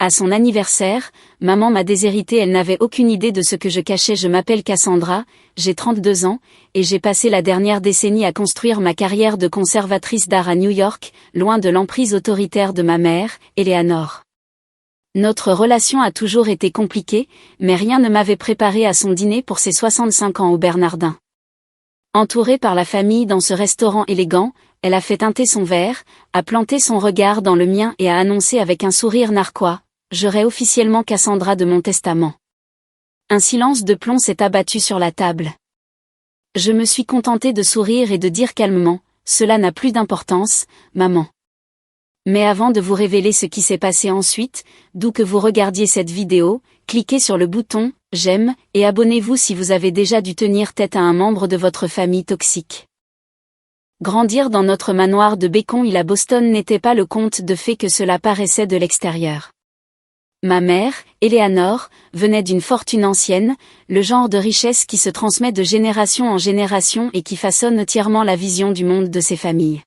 À son anniversaire, maman m'a déshéritée, elle n'avait aucune idée de ce que je cachais. Je m'appelle Cassandra, j'ai 32 ans, et j'ai passé la dernière décennie à construire ma carrière de conservatrice d'art à New York, loin de l'emprise autoritaire de ma mère, Eleanor. Notre relation a toujours été compliquée, mais rien ne m'avait préparée à son dîner pour ses 65 ans au Bernardin. Entourée par la famille dans ce restaurant élégant, elle a fait teinter son verre, a planté son regard dans le mien et a annoncé avec un sourire narquois: « J'aurai officiellement Cassandra de mon testament. » Un silence de plomb s'est abattu sur la table. Je me suis contentée de sourire et de dire calmement: « Cela n'a plus d'importance, maman. » Mais avant de vous révéler ce qui s'est passé ensuite, d'où que vous regardiez cette vidéo, cliquez sur le bouton « J'aime » et abonnez-vous si vous avez déjà dû tenir tête à un membre de votre famille toxique. Grandir dans notre manoir de Beacon Hill à Boston n'était pas le conte de fées que cela paraissait de l'extérieur. Ma mère, Eleanor, venait d'une fortune ancienne, le genre de richesse qui se transmet de génération en génération et qui façonne entièrement la vision du monde de ses familles.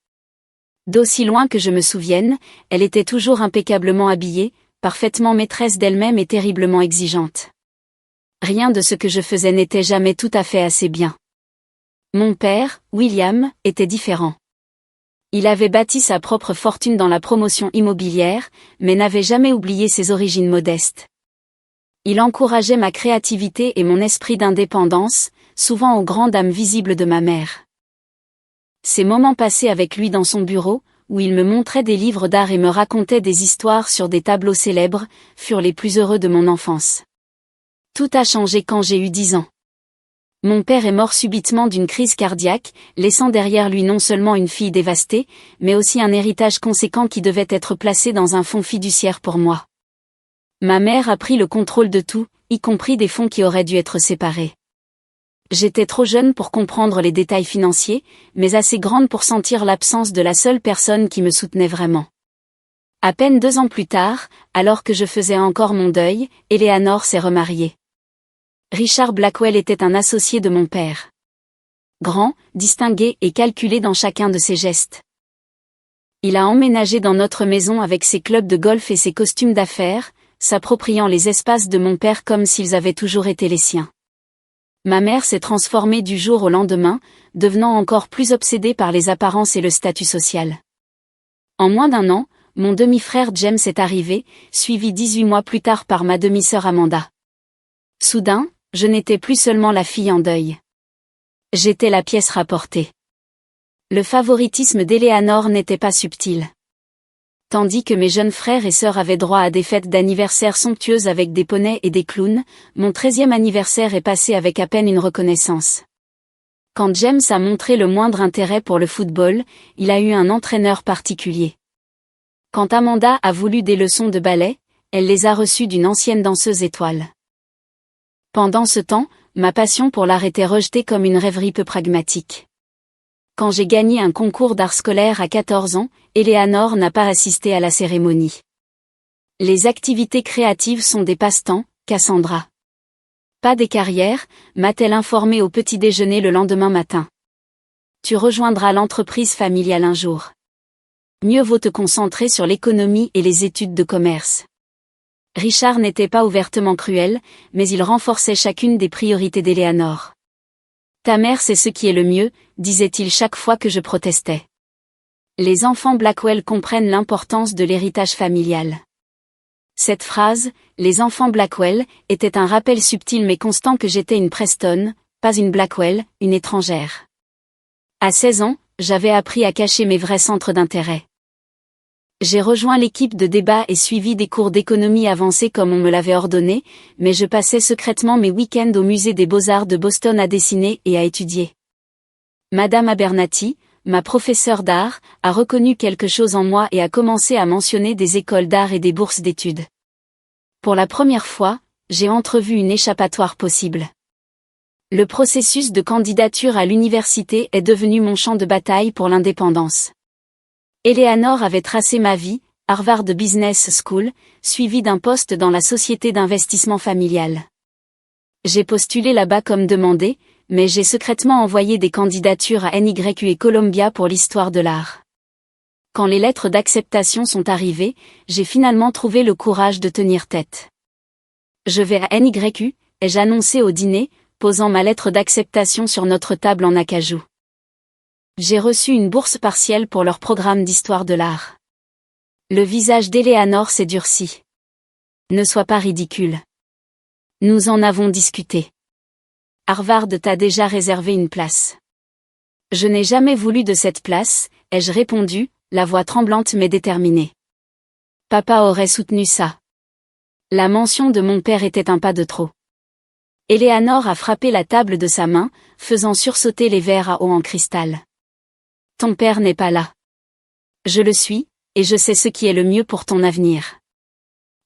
D'aussi loin que je me souvienne, elle était toujours impeccablement habillée, parfaitement maîtresse d'elle-même et terriblement exigeante. Rien de ce que je faisais n'était jamais tout à fait assez bien. Mon père, William, était différent. Il avait bâti sa propre fortune dans la promotion immobilière, mais n'avait jamais oublié ses origines modestes. Il encourageait ma créativité et mon esprit d'indépendance, souvent aux grandes dames visibles de ma mère. Ces moments passés avec lui dans son bureau, où il me montrait des livres d'art et me racontait des histoires sur des tableaux célèbres, furent les plus heureux de mon enfance. Tout a changé quand j'ai eu 10 ans. Mon père est mort subitement d'une crise cardiaque, laissant derrière lui non seulement une fille dévastée, mais aussi un héritage conséquent qui devait être placé dans un fonds fiduciaire pour moi. Ma mère a pris le contrôle de tout, y compris des fonds qui auraient dû être séparés. J'étais trop jeune pour comprendre les détails financiers, mais assez grande pour sentir l'absence de la seule personne qui me soutenait vraiment. À peine 2 ans plus tard, alors que je faisais encore mon deuil, Eleanor s'est remariée. Richard Blackwell était un associé de mon père. Grand, distingué et calculé dans chacun de ses gestes. Il a emménagé dans notre maison avec ses clubs de golf et ses costumes d'affaires, s'appropriant les espaces de mon père comme s'ils avaient toujours été les siens. Ma mère s'est transformée du jour au lendemain, devenant encore plus obsédée par les apparences et le statut social. En moins d'1 an, mon demi-frère James est arrivé, suivi 18 mois plus tard par ma demi-sœur Amanda. Soudain, je n'étais plus seulement la fille en deuil. J'étais la pièce rapportée. Le favoritisme d'Eleanor n'était pas subtil. Tandis que mes jeunes frères et sœurs avaient droit à des fêtes d'anniversaire somptueuses avec des poneys et des clowns, mon 13e anniversaire est passé avec à peine une reconnaissance. Quand James a montré le moindre intérêt pour le football, il a eu un entraîneur particulier. Quand Amanda a voulu des leçons de ballet, elle les a reçues d'une ancienne danseuse étoile. Pendant ce temps, ma passion pour l'art était rejetée comme une rêverie peu pragmatique. Quand j'ai gagné un concours d'art scolaire à 14 ans, Eleanor n'a pas assisté à la cérémonie. Les activités créatives sont des passe-temps, Cassandra. Pas des carrières, m'a-t-elle informé au petit déjeuner le lendemain matin. Tu rejoindras l'entreprise familiale un jour. Mieux vaut te concentrer sur l'économie et les études de commerce. Richard n'était pas ouvertement cruel, mais il renforçait chacune des priorités d'Eleanor. Ta mère sait ce qui est le mieux, disait-il chaque fois que je protestais. Les enfants Blackwell comprennent l'importance de l'héritage familial. Cette phrase, les enfants Blackwell, était un rappel subtil mais constant que j'étais une Preston, pas une Blackwell, une étrangère. À 16 ans, j'avais appris à cacher mes vrais centres d'intérêt. J'ai rejoint l'équipe de débat et suivi des cours d'économie avancée comme on me l'avait ordonné, mais je passais secrètement mes week-ends au musée des Beaux-Arts de Boston à dessiner et à étudier. Madame Abernathy, ma professeure d'art, a reconnu quelque chose en moi et a commencé à mentionner des écoles d'art et des bourses d'études. Pour la première fois, j'ai entrevu une échappatoire possible. Le processus de candidature à l'université est devenu mon champ de bataille pour l'indépendance. Eleanor avait tracé ma vie, Harvard Business School, suivi d'un poste dans la société d'investissement familiale. J'ai postulé là-bas comme demandé, mais j'ai secrètement envoyé des candidatures à NYU et Columbia pour l'histoire de l'art. Quand les lettres d'acceptation sont arrivées, j'ai finalement trouvé le courage de tenir tête. Je vais à NYU, ai-je annoncé au dîner, posant ma lettre d'acceptation sur notre table en acajou. J'ai reçu une bourse partielle pour leur programme d'histoire de l'art. Le visage d'Eleanor s'est durci. Ne sois pas ridicule. Nous en avons discuté. Harvard t'a déjà réservé une place. Je n'ai jamais voulu de cette place, ai-je répondu, la voix tremblante mais déterminée. Papa aurait soutenu ça. La mention de mon père était un pas de trop. Eleanor a frappé la table de sa main, faisant sursauter les verres à eau en cristal. Ton père n'est pas là. Je le suis, et je sais ce qui est le mieux pour ton avenir.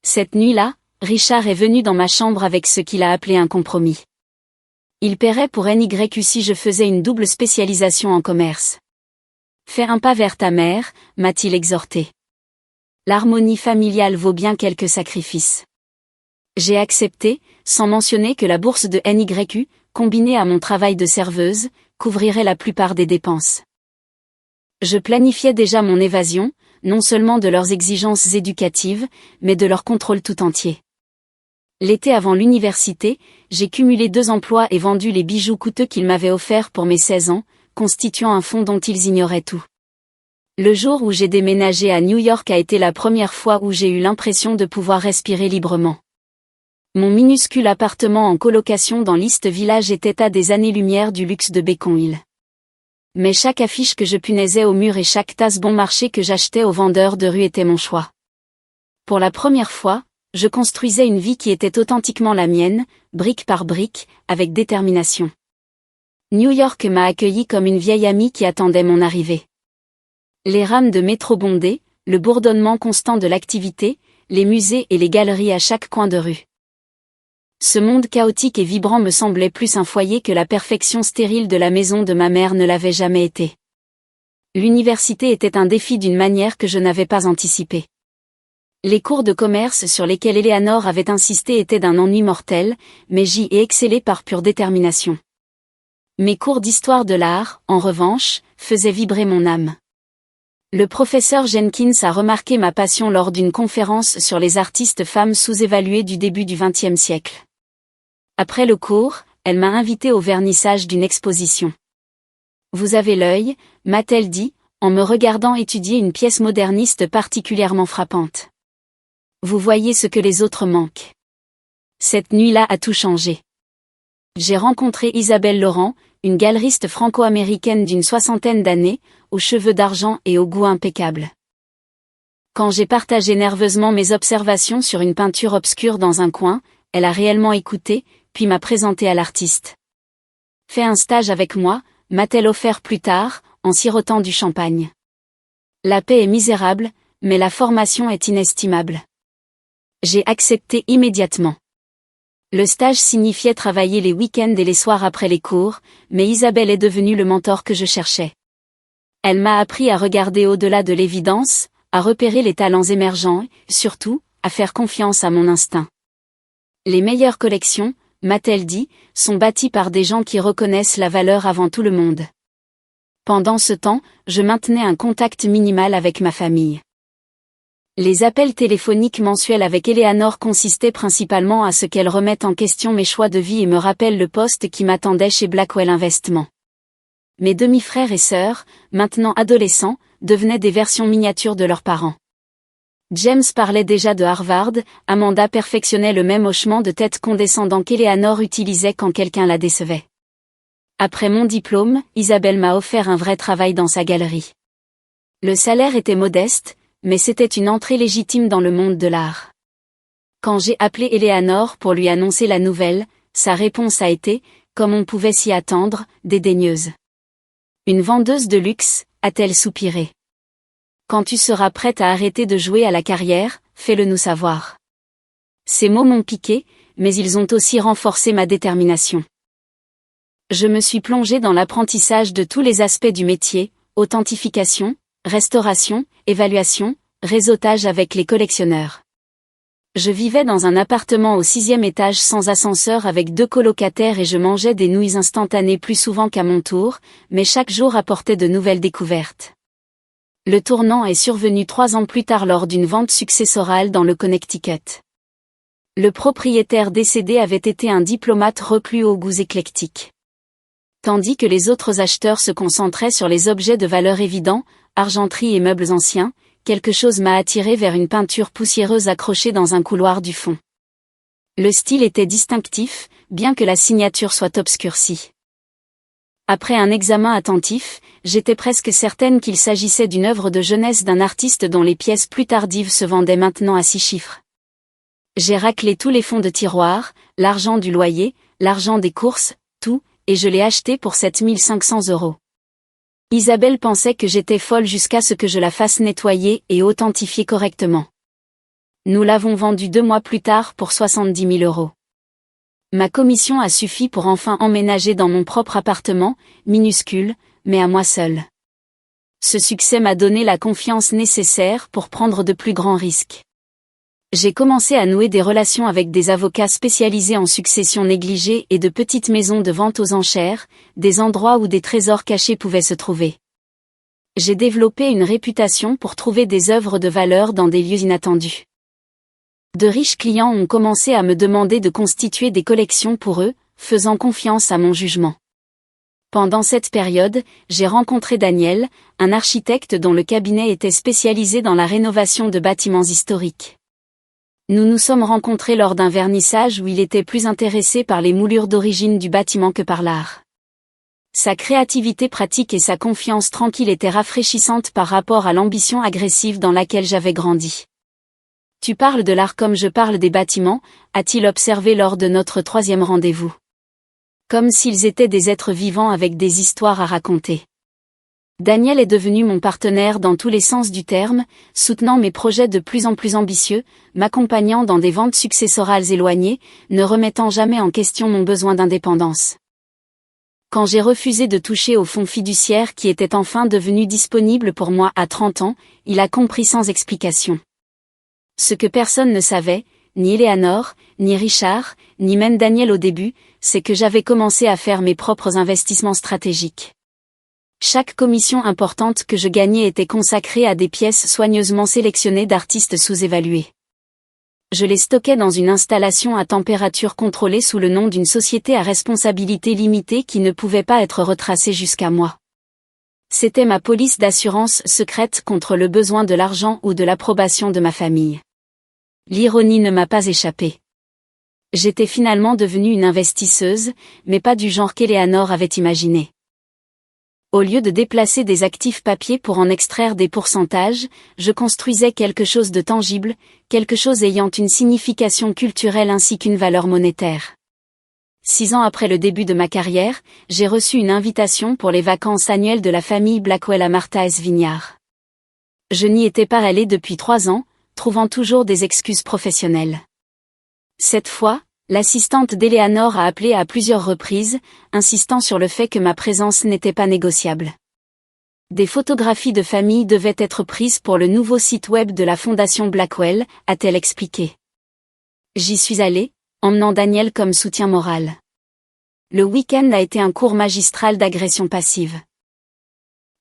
Cette nuit-là, Richard est venu dans ma chambre avec ce qu'il a appelé un compromis. Il paierait pour NYU si je faisais une double spécialisation en commerce. Fais un pas vers ta mère, m'a-t-il exhorté. L'harmonie familiale vaut bien quelques sacrifices. J'ai accepté, sans mentionner que la bourse de NYU, combinée à mon travail de serveuse, couvrirait la plupart des dépenses. Je planifiais déjà mon évasion, non seulement de leurs exigences éducatives, mais de leur contrôle tout entier. L'été avant l'université, j'ai cumulé 2 emplois et vendu les bijoux coûteux qu'ils m'avaient offerts pour mes 16 ans, constituant un fonds dont ils ignoraient tout. Le jour où j'ai déménagé à New York a été la première fois où j'ai eu l'impression de pouvoir respirer librement. Mon minuscule appartement en colocation dans l'East Village était à des années-lumière du luxe de Beacon Hill. Mais chaque affiche que je punaisais au mur et chaque tasse bon marché que j'achetais aux vendeurs de rue était mon choix. Pour la première fois, je construisais une vie qui était authentiquement la mienne, brique par brique, avec détermination. New York m'a accueilli comme une vieille amie qui attendait mon arrivée. Les rames de métro bondées, le bourdonnement constant de l'activité, les musées et les galeries à chaque coin de rue. Ce monde chaotique et vibrant me semblait plus un foyer que la perfection stérile de la maison de ma mère ne l'avait jamais été. L'université était un défi d'une manière que je n'avais pas anticipée. Les cours de commerce sur lesquels Eleanor avait insisté étaient d'un ennui mortel, mais j'y ai excellé par pure détermination. Mes cours d'histoire de l'art, en revanche, faisaient vibrer mon âme. Le professeur Jenkins a remarqué ma passion lors d'une conférence sur les artistes femmes sous-évaluées du début du XXe siècle. Après le cours, elle m'a invité au vernissage d'une exposition. Vous avez l'œil, m'a-t-elle dit, en me regardant étudier une pièce moderniste particulièrement frappante. Vous voyez ce que les autres manquent. Cette nuit-là a tout changé. J'ai rencontré Isabelle Laurent, une galeriste franco-américaine d'une 60aine d'années, aux cheveux d'argent et au goût impeccable. Quand j'ai partagé nerveusement mes observations sur une peinture obscure dans un coin, elle a réellement écouté, puis m'a présenté à l'artiste. Fais un stage avec moi, m'a-t-elle offert plus tard, en sirotant du champagne. La paie est misérable, mais la formation est inestimable. J'ai accepté immédiatement. Le stage signifiait travailler les week-ends et les soirs après les cours, mais Isabelle est devenue le mentor que je cherchais. Elle m'a appris à regarder au-delà de l'évidence, à repérer les talents émergents et, surtout, à faire confiance à mon instinct. Les meilleures collections, m'a-t-elle dit, sont bâties par des gens qui reconnaissent la valeur avant tout le monde. Pendant ce temps, je maintenais un contact minimal avec ma famille. Les appels téléphoniques mensuels avec Eleanor consistaient principalement à ce qu'elle remette en question mes choix de vie et me rappelle le poste qui m'attendait chez Blackwell Investment. Mes demi-frères et sœurs, maintenant adolescents, devenaient des versions miniatures de leurs parents. James parlait déjà de Harvard, Amanda perfectionnait le même hochement de tête condescendant qu'Eleanor utilisait quand quelqu'un la décevait. Après mon diplôme, Isabelle m'a offert un vrai travail dans sa galerie. Le salaire était modeste, mais c'était une entrée légitime dans le monde de l'art. Quand j'ai appelé Eleanor pour lui annoncer la nouvelle, sa réponse a été, comme on pouvait s'y attendre, dédaigneuse. Une vendeuse de luxe, a-t-elle soupiré. Quand tu seras prête à arrêter de jouer à la carrière, fais-le nous savoir. Ces mots m'ont piqué, mais ils ont aussi renforcé ma détermination. Je me suis plongée dans l'apprentissage de tous les aspects du métier, authentification, restauration, évaluation, réseautage avec les collectionneurs. Je vivais dans un appartement au 6e étage sans ascenseur avec 2 colocataires et je mangeais des nouilles instantanées plus souvent qu'à mon tour, mais chaque jour apportait de nouvelles découvertes. Le tournant est survenu 3 ans plus tard lors d'une vente successorale dans le Connecticut. Le propriétaire décédé avait été un diplomate reclus aux goûts éclectiques. Tandis que les autres acheteurs se concentraient sur les objets de valeur évidents, argenterie et meubles anciens, quelque chose m'a attiré vers une peinture poussiéreuse accrochée dans un couloir du fond. Le style était distinctif, bien que la signature soit obscurcie. Après un examen attentif, j'étais presque certaine qu'il s'agissait d'une œuvre de jeunesse d'un artiste dont les pièces plus tardives se vendaient maintenant à 6 chiffres. J'ai raclé tous les fonds de tiroir, l'argent du loyer, l'argent des courses, tout, et je l'ai acheté pour 7 500 €. Isabelle pensait que j'étais folle jusqu'à ce que je la fasse nettoyer et authentifier correctement. Nous l'avons vendu 2 mois plus tard pour 70 000 €. Ma commission a suffi pour enfin emménager dans mon propre appartement, minuscule, mais à moi seule. Ce succès m'a donné la confiance nécessaire pour prendre de plus grands risques. J'ai commencé à nouer des relations avec des avocats spécialisés en succession négligée et de petites maisons de vente aux enchères, des endroits où des trésors cachés pouvaient se trouver. J'ai développé une réputation pour trouver des œuvres de valeur dans des lieux inattendus. De riches clients ont commencé à me demander de constituer des collections pour eux, faisant confiance à mon jugement. Pendant cette période, j'ai rencontré Daniel, un architecte dont le cabinet était spécialisé dans la rénovation de bâtiments historiques. Nous nous sommes rencontrés lors d'un vernissage où il était plus intéressé par les moulures d'origine du bâtiment que par l'art. Sa créativité pratique et sa confiance tranquille étaient rafraîchissantes par rapport à l'ambition agressive dans laquelle j'avais grandi. « Tu parles de l'art comme je parle des bâtiments », a-t-il observé lors de notre 3e rendez-vous. Comme s'ils étaient des êtres vivants avec des histoires à raconter. Daniel est devenu mon partenaire dans tous les sens du terme, soutenant mes projets de plus en plus ambitieux, m'accompagnant dans des ventes successorales éloignées, ne remettant jamais en question mon besoin d'indépendance. Quand j'ai refusé de toucher au fonds fiduciaire qui était enfin devenu disponible pour moi à 30 ans, il a compris sans explication. Ce que personne ne savait, ni Eleanor, ni Richard, ni même Daniel au début, c'est que j'avais commencé à faire mes propres investissements stratégiques. Chaque commission importante que je gagnais était consacrée à des pièces soigneusement sélectionnées d'artistes sous-évalués. Je les stockais dans une installation à température contrôlée sous le nom d'une société à responsabilité limitée qui ne pouvait pas être retracée jusqu'à moi. C'était ma police d'assurance secrète contre le besoin de l'argent ou de l'approbation de ma famille. L'ironie ne m'a pas échappé. J'étais finalement devenue une investisseuse, mais pas du genre qu'Eleanor avait imaginé. Au lieu de déplacer des actifs papier pour en extraire des pourcentages, je construisais quelque chose de tangible, quelque chose ayant une signification culturelle ainsi qu'une valeur monétaire. 6 ans après le début de ma carrière, j'ai reçu une invitation pour les vacances annuelles de la famille Blackwell à Martha's Vineyard. Je n'y étais pas allée depuis 3 ans, trouvant toujours des excuses professionnelles. Cette fois, l'assistante d'Eleanor a appelé à plusieurs reprises, insistant sur le fait que ma présence n'était pas négociable. Des photographies de famille devaient être prises pour le nouveau site web de la Fondation Blackwell, a-t-elle expliqué. J'y suis allée, emmenant Daniel comme soutien moral. Le week-end a été un cours magistral d'agression passive.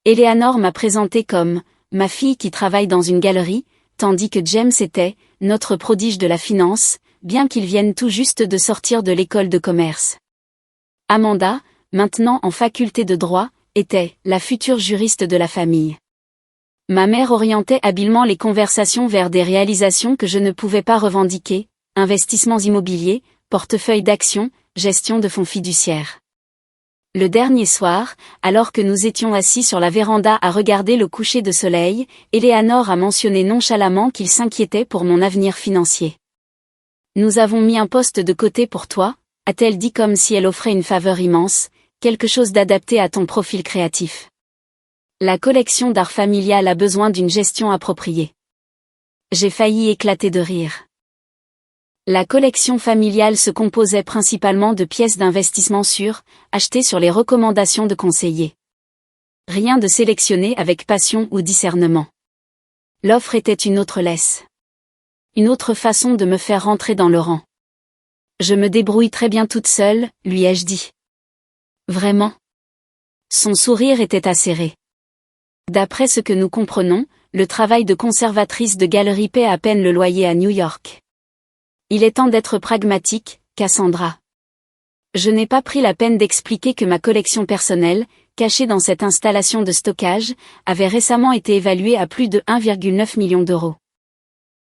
Eleanor m'a présentée comme « ma fille qui travaille dans une galerie », tandis que James était « notre prodige de la finance », bien qu'ils viennent tout juste de sortir de l'école de commerce. Amanda, maintenant en faculté de droit, était la future juriste de la famille. Ma mère orientait habilement les conversations vers des réalisations que je ne pouvais pas revendiquer, investissements immobiliers, portefeuille d'actions, gestion de fonds fiduciaires. Le dernier soir, alors que nous étions assis sur la véranda à regarder le coucher de soleil, Eleanor a mentionné nonchalamment qu'il s'inquiétait pour mon avenir financier. Nous avons mis un poste de côté pour toi, a-t-elle dit comme si elle offrait une faveur immense, quelque chose d'adapté à ton profil créatif. La collection d'art familial a besoin d'une gestion appropriée. J'ai failli éclater de rire. La collection familiale se composait principalement de pièces d'investissement sûres, achetées sur les recommandations de conseillers. Rien de sélectionné avec passion ou discernement. L'offre était une autre laisse. Une autre façon de me faire rentrer dans le rang. Je me débrouille très bien toute seule, lui ai-je dit. Vraiment. Son sourire était acéré. D'après ce que nous comprenons, le travail de conservatrice de galerie paie à peine le loyer à New York. Il est temps d'être pragmatique, Cassandra. Je n'ai pas pris la peine d'expliquer que ma collection personnelle, cachée dans cette installation de stockage, avait récemment été évaluée à plus de 1,9 million d'euros.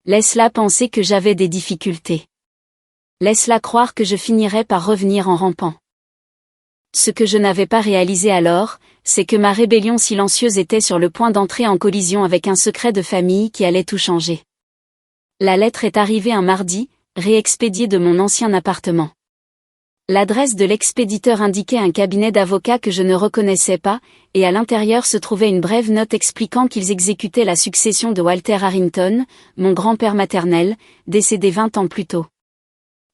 Laisse-la penser que j'avais des difficultés. Laisse-la croire que je finirais par revenir en rampant. Ce que je n'avais pas réalisé alors, c'est que ma rébellion silencieuse était sur le point d'entrer en collision avec un secret de famille qui allait tout changer. La lettre est arrivée un mardi, réexpédiée de mon ancien appartement. L'adresse de l'expéditeur indiquait un cabinet d'avocats que je ne reconnaissais pas, et à l'intérieur se trouvait une brève note expliquant qu'ils exécutaient la succession de Walter Harrington, mon grand-père maternel, décédé 20 ans plus tôt.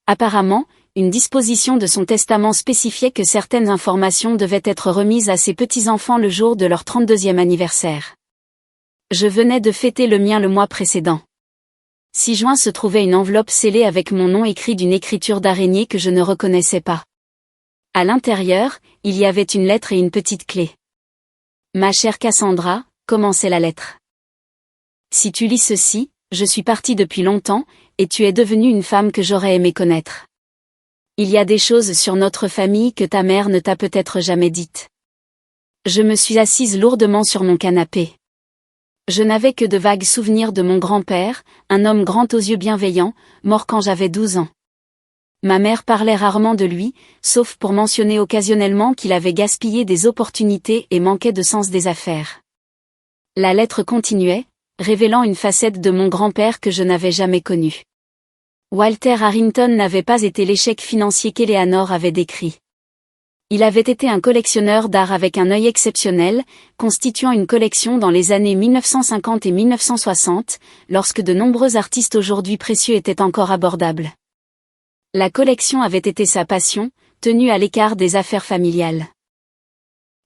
Apparemment, une disposition de son testament spécifiait que certaines informations devaient être remises à ses petits-enfants le jour de leur 32e anniversaire. Je venais de fêter le mien le mois précédent. 6 juin se trouvait une enveloppe scellée avec mon nom écrit d'une écriture d'araignée que je ne reconnaissais pas. À l'intérieur, il y avait une lettre et une petite clé. Ma chère Cassandra, commençait la lettre. Si tu lis ceci, je suis partie depuis longtemps, et tu es devenue une femme que j'aurais aimé connaître. Il y a des choses sur notre famille que ta mère ne t'a peut-être jamais dites. Je me suis assise lourdement sur mon canapé. Je n'avais que de vagues souvenirs de mon grand-père, un homme grand aux yeux bienveillants, mort quand j'avais 12 ans. Ma mère parlait rarement de lui, sauf pour mentionner occasionnellement qu'il avait gaspillé des opportunités et manquait de sens des affaires. La lettre continuait, révélant une facette de mon grand-père que je n'avais jamais connue. Walter Harrington n'avait pas été l'échec financier qu'Eleanor avait décrit. Il avait été un collectionneur d'art avec un œil exceptionnel, constituant une collection dans les années 1950 et 1960, lorsque de nombreux artistes aujourd'hui précieux étaient encore abordables. La collection avait été sa passion, tenue à l'écart des affaires familiales.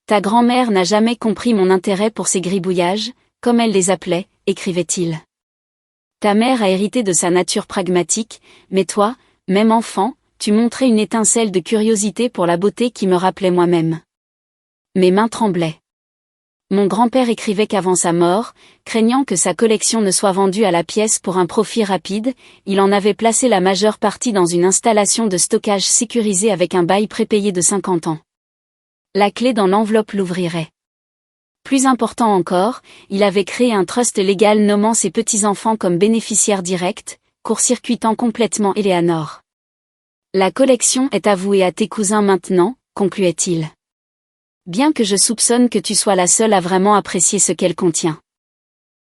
Ta grand-mère n'a jamais compris mon intérêt pour ces gribouillages, comme elle les appelait, écrivait-il. Ta mère a hérité de sa nature pragmatique, mais toi, même enfant, tu montrais une étincelle de curiosité pour la beauté qui me rappelait moi-même. Mes mains tremblaient. Mon grand-père écrivait qu'avant sa mort, craignant que sa collection ne soit vendue à la pièce pour un profit rapide, il en avait placé la majeure partie dans une installation de stockage sécurisée avec un bail prépayé de 50 ans. La clé dans l'enveloppe l'ouvrirait. Plus important encore, il avait créé un trust légal nommant ses petits-enfants comme bénéficiaires directs, court-circuitant complètement Eleanor. La collection est avouée à tes cousins maintenant, concluait-il. Bien que je soupçonne que tu sois la seule à vraiment apprécier ce qu'elle contient.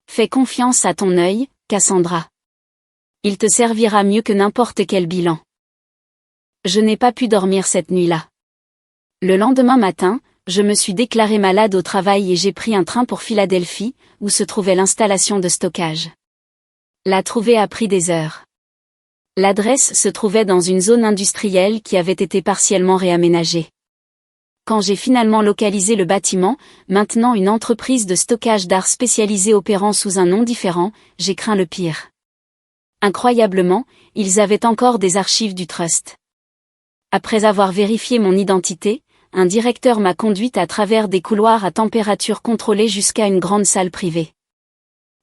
Fais confiance à ton œil, Cassandra. Il te servira mieux que n'importe quel bilan. Je n'ai pas pu dormir cette nuit-là. Le lendemain matin, je me suis déclarée malade au travail et j'ai pris un train pour Philadelphie, où se trouvait l'installation de stockage. La trouver a pris des heures. L'adresse se trouvait dans une zone industrielle qui avait été partiellement réaménagée. Quand j'ai finalement localisé le bâtiment, maintenant une entreprise de stockage d'art spécialisée opérant sous un nom différent, j'ai craint le pire. Incroyablement, ils avaient encore des archives du trust. Après avoir vérifié mon identité, un directeur m'a conduite à travers des couloirs à température contrôlée jusqu'à une grande salle privée.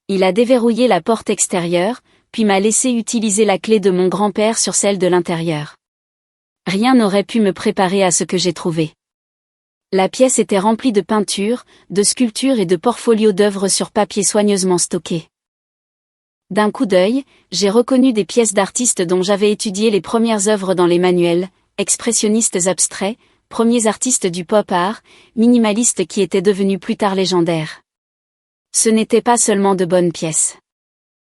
Il a déverrouillé la porte extérieure, puis m'a laissé utiliser la clé de mon grand-père sur celle de l'intérieur. Rien n'aurait pu me préparer à ce que j'ai trouvé. La pièce était remplie de peintures, de sculptures et de portfolios d'œuvres sur papier soigneusement stockés. D'un coup d'œil, j'ai reconnu des pièces d'artistes dont j'avais étudié les premières œuvres dans les manuels, expressionnistes abstraits, premiers artistes du pop art, minimalistes qui étaient devenus plus tard légendaires. Ce n'étaient pas seulement de bonnes pièces.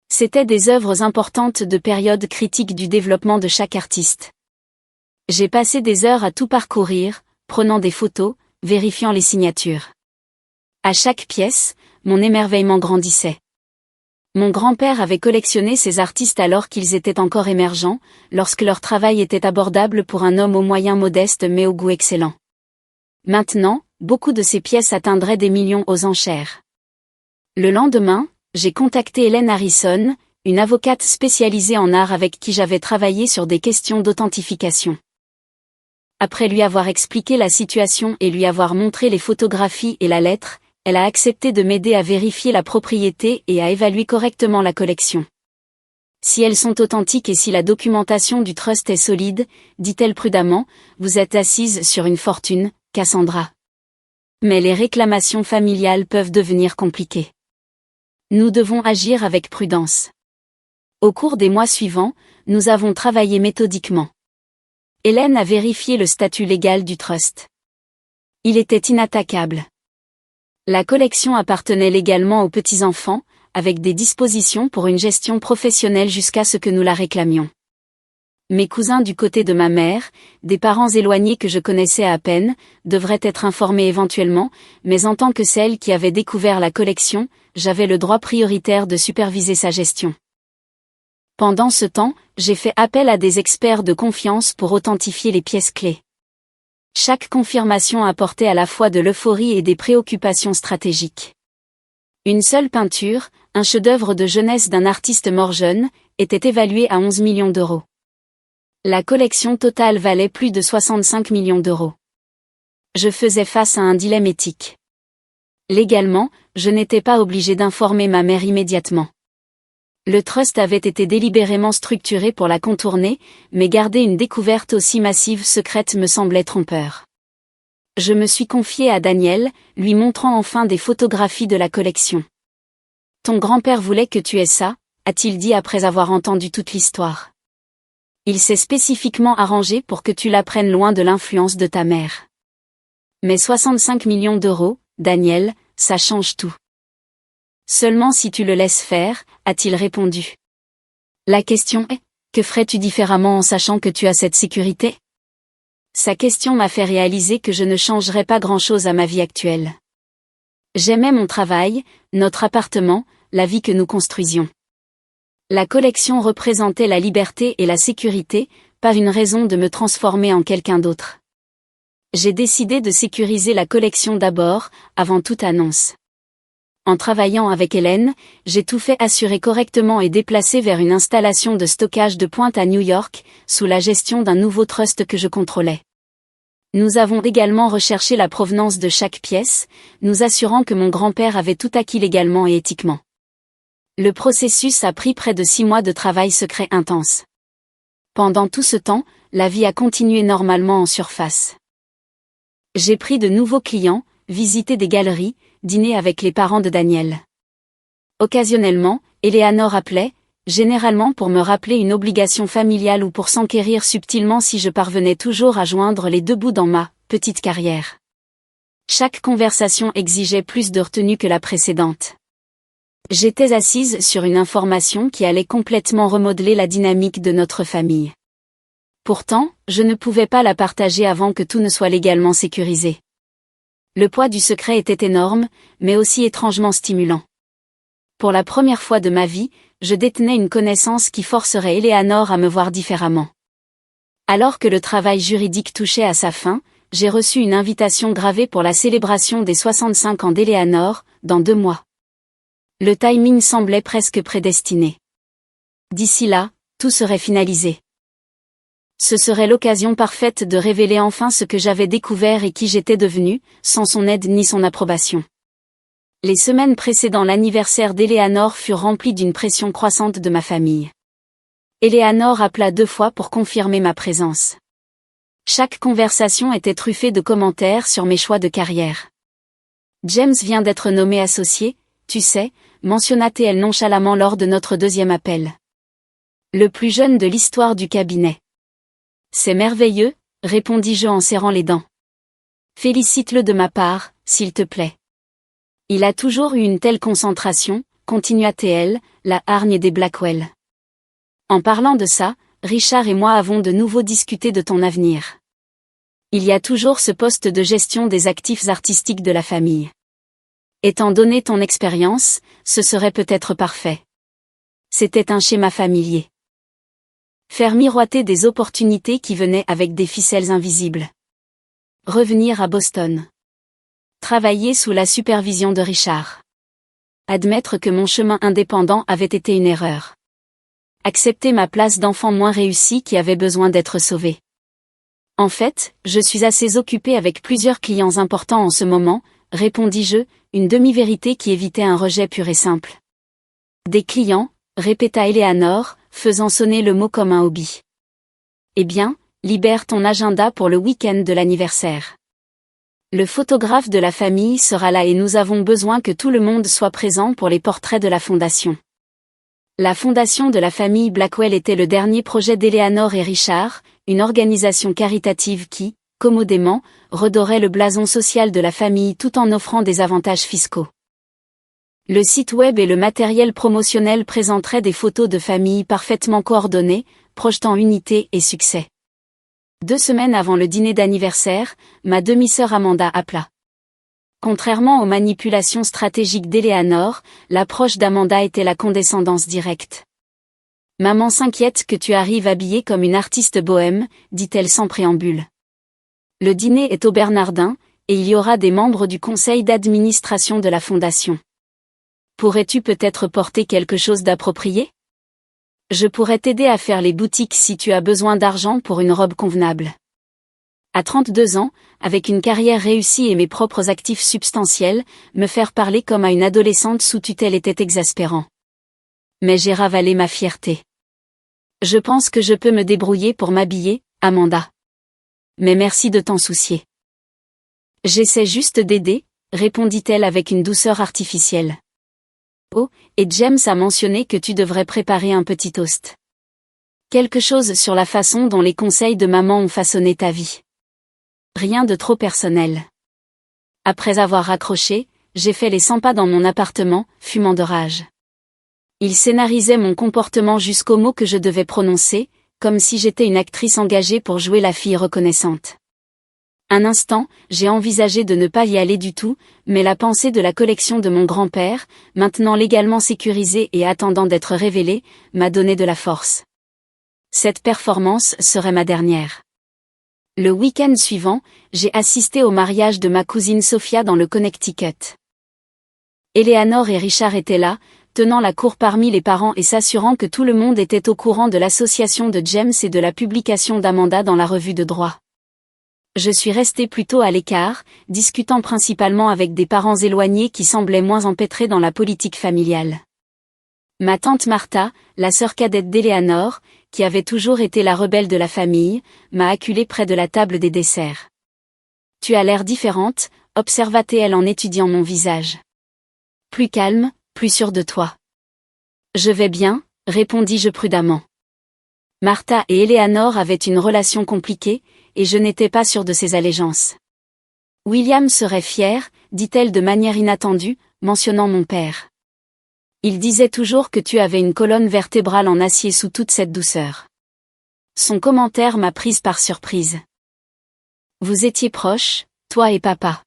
C'étaient des œuvres importantes de périodes critiques du développement de chaque artiste. J'ai passé des heures à tout parcourir, prenant des photos, vérifiant les signatures. À chaque pièce, mon émerveillement grandissait. Mon grand-père avait collectionné ces artistes alors qu'ils étaient encore émergents, lorsque leur travail était abordable pour un homme aux moyens modestes mais au goût excellent. Maintenant, beaucoup de ces pièces atteindraient des millions aux enchères. Le lendemain, j'ai contacté Helen Harrison, une avocate spécialisée en art avec qui j'avais travaillé sur des questions d'authentification. Après lui avoir expliqué la situation et lui avoir montré les photographies et la lettre, elle a accepté de m'aider à vérifier la propriété et à évaluer correctement la collection. Si elles sont authentiques et si la documentation du trust est solide, dit-elle prudemment, vous êtes assise sur une fortune, Cassandra. Mais les réclamations familiales peuvent devenir compliquées. Nous devons agir avec prudence. Au cours des mois suivants, nous avons travaillé méthodiquement. Hélène a vérifié le statut légal du trust. Il était inattaquable. La collection appartenait légalement aux petits-enfants, avec des dispositions pour une gestion professionnelle jusqu'à ce que nous la réclamions. Mes cousins du côté de ma mère, des parents éloignés que je connaissais à peine, devraient être informés éventuellement, mais en tant que celle qui avait découvert la collection, j'avais le droit prioritaire de superviser sa gestion. Pendant ce temps, j'ai fait appel à des experts de confiance pour authentifier les pièces clés. Chaque confirmation apportait à la fois de l'euphorie et des préoccupations stratégiques. Une seule peinture, un chef-d'œuvre de jeunesse d'un artiste mort jeune, était évaluée à 11 millions d'euros. La collection totale valait plus de 65 millions d'euros. Je faisais face à un dilemme éthique. Légalement, je n'étais pas obligé d'informer ma mère immédiatement. Le trust avait été délibérément structuré pour la contourner, mais garder une découverte aussi massive secrète me semblait trompeur. Je me suis confié à Daniel, lui montrant enfin des photographies de la collection. « Ton grand-père voulait que tu aies ça », a-t-il dit après avoir entendu toute l'histoire. Il s'est spécifiquement arrangé pour que tu la prennes loin de l'influence de ta mère. Mais 65 millions d'euros, Daniel, ça change tout. Seulement si tu le laisses faire, a-t-il répondu. La question est, que ferais-tu différemment en sachant que tu as cette sécurité? Sa question m'a fait réaliser que je ne changerais pas grand-chose à ma vie actuelle. J'aimais mon travail, notre appartement, la vie que nous construisions. La collection représentait la liberté et la sécurité, pas une raison de me transformer en quelqu'un d'autre. J'ai décidé de sécuriser la collection d'abord, avant toute annonce. En travaillant avec Hélène, j'ai tout fait assurer correctement et déplacer vers une installation de stockage de pointe à New York, sous la gestion d'un nouveau trust que je contrôlais. Nous avons également recherché la provenance de chaque pièce, nous assurant que mon grand-père avait tout acquis légalement et éthiquement. Le processus a pris près de 6 mois de travail secret intense. Pendant tout ce temps, la vie a continué normalement en surface. J'ai pris de nouveaux clients, visité des galeries, dîné avec les parents de Daniel. Occasionnellement, Eleanor appelait, généralement pour me rappeler une obligation familiale ou pour s'enquérir subtilement si je parvenais toujours à joindre les deux bouts dans ma petite carrière. Chaque conversation exigeait plus de retenue que la précédente. J'étais assise sur une information qui allait complètement remodeler la dynamique de notre famille. Pourtant, je ne pouvais pas la partager avant que tout ne soit légalement sécurisé. Le poids du secret était énorme, mais aussi étrangement stimulant. Pour la première fois de ma vie, je détenais une connaissance qui forcerait Eleanor à me voir différemment. Alors que le travail juridique touchait à sa fin, j'ai reçu une invitation gravée pour la célébration des 65 ans d'Eleanor, dans 2 mois. Le timing semblait presque prédestiné. D'ici là, tout serait finalisé. Ce serait l'occasion parfaite de révéler enfin ce que j'avais découvert et qui j'étais devenue, sans son aide ni son approbation. Les semaines précédant l'anniversaire d'Eleanor furent remplies d'une pression croissante de ma famille. Eleanor appela 2 fois pour confirmer ma présence. Chaque conversation était truffée de commentaires sur mes choix de carrière. James vient d'être nommé associé, tu sais, mentionna-t-elle nonchalamment lors de notre 2e appel. Le plus jeune de l'histoire du cabinet. C'est merveilleux, répondis-je en serrant les dents. Félicite-le de ma part, s'il te plaît. Il a toujours eu une telle concentration, continua-t-elle, la hargne des Blackwell. En parlant de ça, Richard et moi avons de nouveau discuté de ton avenir. Il y a toujours ce poste de gestion des actifs artistiques de la famille. Étant donné ton expérience, ce serait peut-être parfait. C'était un schéma familier. Faire miroiter des opportunités qui venaient avec des ficelles invisibles. Revenir à Boston. Travailler sous la supervision de Richard. Admettre que mon chemin indépendant avait été une erreur. Accepter ma place d'enfant moins réussi qui avait besoin d'être sauvé. En fait, je suis assez occupé avec plusieurs clients importants en ce moment, répondis-je, une demi-vérité qui évitait un rejet pur et simple. Des clients, répéta Eleanor, faisant sonner le mot comme un hobby. Eh bien, libère ton agenda pour le week-end de l'anniversaire. Le photographe de la famille sera là et nous avons besoin que tout le monde soit présent pour les portraits de la fondation. La fondation de la famille Blackwell était le dernier projet d'Eleanor et Richard, une organisation caritative qui, commodément, redorait le blason social de la famille tout en offrant des avantages fiscaux. Le site web et le matériel promotionnel présenteraient des photos de famille parfaitement coordonnées, projetant unité et succès. 2 semaines avant le dîner d'anniversaire, ma demi-sœur Amanda appela. Contrairement aux manipulations stratégiques d'Eleanor, l'approche d'Amanda était la condescendance directe. « Maman s'inquiète que tu arrives habillée comme une artiste bohème », dit-elle sans préambule. « Le dîner est au Bernardin, et il y aura des membres du conseil d'administration de la fondation. Pourrais-tu peut-être porter quelque chose d'approprié ? Je pourrais t'aider à faire les boutiques si tu as besoin d'argent pour une robe convenable. » À 32 ans, avec une carrière réussie et mes propres actifs substantiels, me faire parler comme à une adolescente sous tutelle était exaspérant. Mais j'ai ravalé ma fierté. Je pense que je peux me débrouiller pour m'habiller, Amanda. Mais merci de t'en soucier. J'essaie juste d'aider, répondit-elle avec une douceur artificielle. Oh, et James a mentionné que tu devrais préparer un petit toast. Quelque chose sur la façon dont les conseils de maman ont façonné ta vie. Rien de trop personnel. Après avoir raccroché, j'ai fait les 100 pas dans mon appartement, fumant de rage. Il scénarisait mon comportement jusqu'aux mots que je devais prononcer, comme si j'étais une actrice engagée pour jouer la fille reconnaissante. Un instant, j'ai envisagé de ne pas y aller du tout, mais la pensée de la collection de mon grand-père, maintenant légalement sécurisée et attendant d'être révélée, m'a donné de la force. Cette performance serait ma dernière. Le week-end suivant, j'ai assisté au mariage de ma cousine Sophia dans le Connecticut. Eleanor et Richard étaient là, tenant la cour parmi les parents et s'assurant que tout le monde était au courant de l'association de James et de la publication d'Amanda dans la revue de droit. Je suis restée plutôt à l'écart, discutant principalement avec des parents éloignés qui semblaient moins empêtrés dans la politique familiale. Ma tante Martha, la sœur cadette d'Eleanor, qui avait toujours été la rebelle de la famille, m'a acculée près de la table des desserts. « Tu as l'air différente », observa-t-elle en étudiant mon visage. « Plus calme, plus sûre de toi. »« Je vais bien », répondis-je prudemment. Martha et Eleanor avaient une relation compliquée, et je n'étais pas sûre de ses allégeances. « William serait fier », dit-elle de manière inattendue, mentionnant mon père. Il disait toujours que tu avais une colonne vertébrale en acier sous toute cette douceur. Son commentaire m'a prise par surprise. Vous étiez proches, toi et papa.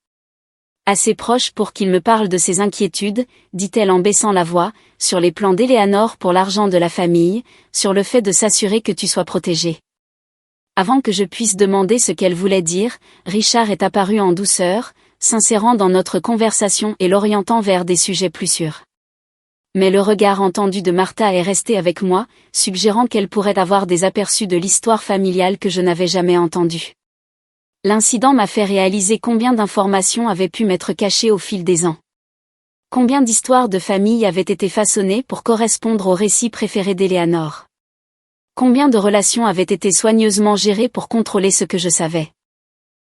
Assez proches pour qu'il me parle de ses inquiétudes, dit-elle en baissant la voix, sur les plans d'Eleanor pour l'argent de la famille, sur le fait de s'assurer que tu sois protégé. Avant que je puisse demander ce qu'elle voulait dire, Richard est apparu en douceur, s'insérant dans notre conversation et l'orientant vers des sujets plus sûrs. Mais le regard entendu de Martha est resté avec moi, suggérant qu'elle pourrait avoir des aperçus de l'histoire familiale que je n'avais jamais entendue. L'incident m'a fait réaliser combien d'informations avaient pu m'être cachées au fil des ans. Combien d'histoires de famille avaient été façonnées pour correspondre au récit préféré d'Eleanor. Combien de relations avaient été soigneusement gérées pour contrôler ce que je savais.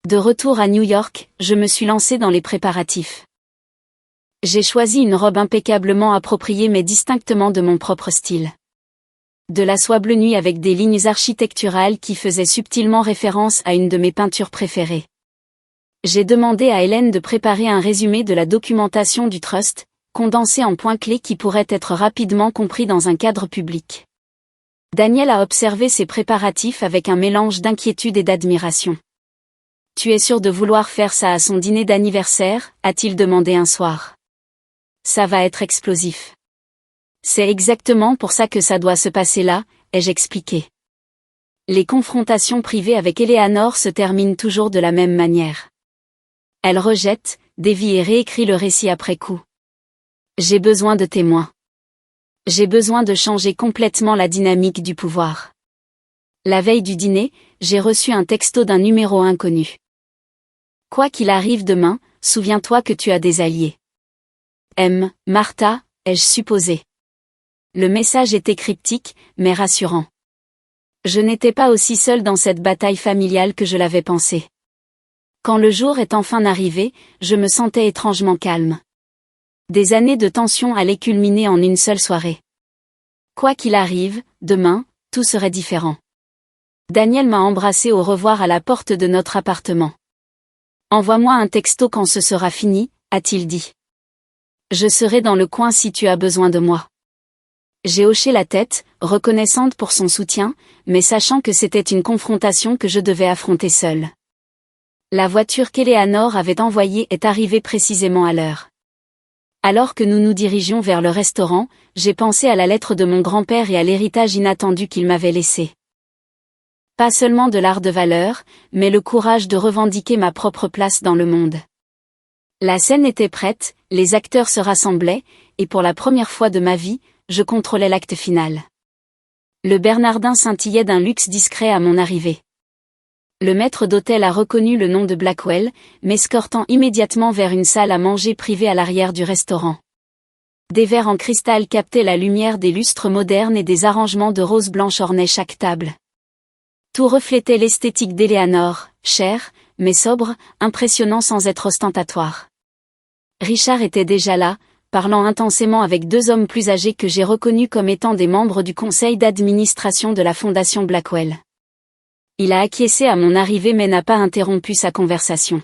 De retour à New York, je me suis lancée dans les préparatifs. J'ai choisi une robe impeccablement appropriée mais distinctement de mon propre style. De la soie bleu nuit avec des lignes architecturales qui faisaient subtilement référence à une de mes peintures préférées. J'ai demandé à Hélène de préparer un résumé de la documentation du trust, condensé en points clés qui pourraient être rapidement compris dans un cadre public. Daniel a observé ces préparatifs avec un mélange d'inquiétude et d'admiration. « Tu es sûr de vouloir faire ça à son dîner d'anniversaire ?» a-t-il demandé un soir. Ça va être explosif. C'est exactement pour ça que ça doit se passer là, ai-je expliqué. Les confrontations privées avec Eleanor se terminent toujours de la même manière. Elle rejette, dévie et réécrit le récit après coup. J'ai besoin de témoins. J'ai besoin de changer complètement la dynamique du pouvoir. La veille du dîner, j'ai reçu un texto d'un numéro inconnu. Quoi qu'il arrive demain, souviens-toi que tu as des alliés. Martha, ai-je supposé. Le message était cryptique, mais rassurant. Je n'étais pas aussi seule dans cette bataille familiale que je l'avais pensé. Quand le jour est enfin arrivé, je me sentais étrangement calme. Des années de tension allaient culminer en une seule soirée. Quoi qu'il arrive, demain, tout serait différent. Daniel m'a embrassé au revoir à la porte de notre appartement. Envoie-moi un texto quand ce sera fini, a-t-il dit. Je serai dans le coin si tu as besoin de moi. J'ai hoché la tête, reconnaissante pour son soutien, mais sachant que c'était une confrontation que je devais affronter seule. La voiture qu'Eleanor avait envoyée est arrivée précisément à l'heure. Alors que nous nous dirigions vers le restaurant, j'ai pensé à la lettre de mon grand-père et à l'héritage inattendu qu'il m'avait laissé. Pas seulement de l'art de valeur, mais le courage de revendiquer ma propre place dans le monde. La scène était prête, les acteurs se rassemblaient, et pour la première fois de ma vie, je contrôlais l'acte final. Le Bernardin scintillait d'un luxe discret à mon arrivée. Le maître d'hôtel a reconnu le nom de Blackwell, m'escortant immédiatement vers une salle à manger privée à l'arrière du restaurant. Des verres en cristal captaient la lumière des lustres modernes et des arrangements de roses blanches ornaient chaque table. Tout reflétait l'esthétique d'Eleanor, cher, mais sobre, impressionnant sans être ostentatoire. Richard était déjà là, parlant intensément avec deux hommes plus âgés que j'ai reconnus comme étant des membres du conseil d'administration de la fondation Blackwell. Il a acquiescé à mon arrivée mais n'a pas interrompu sa conversation.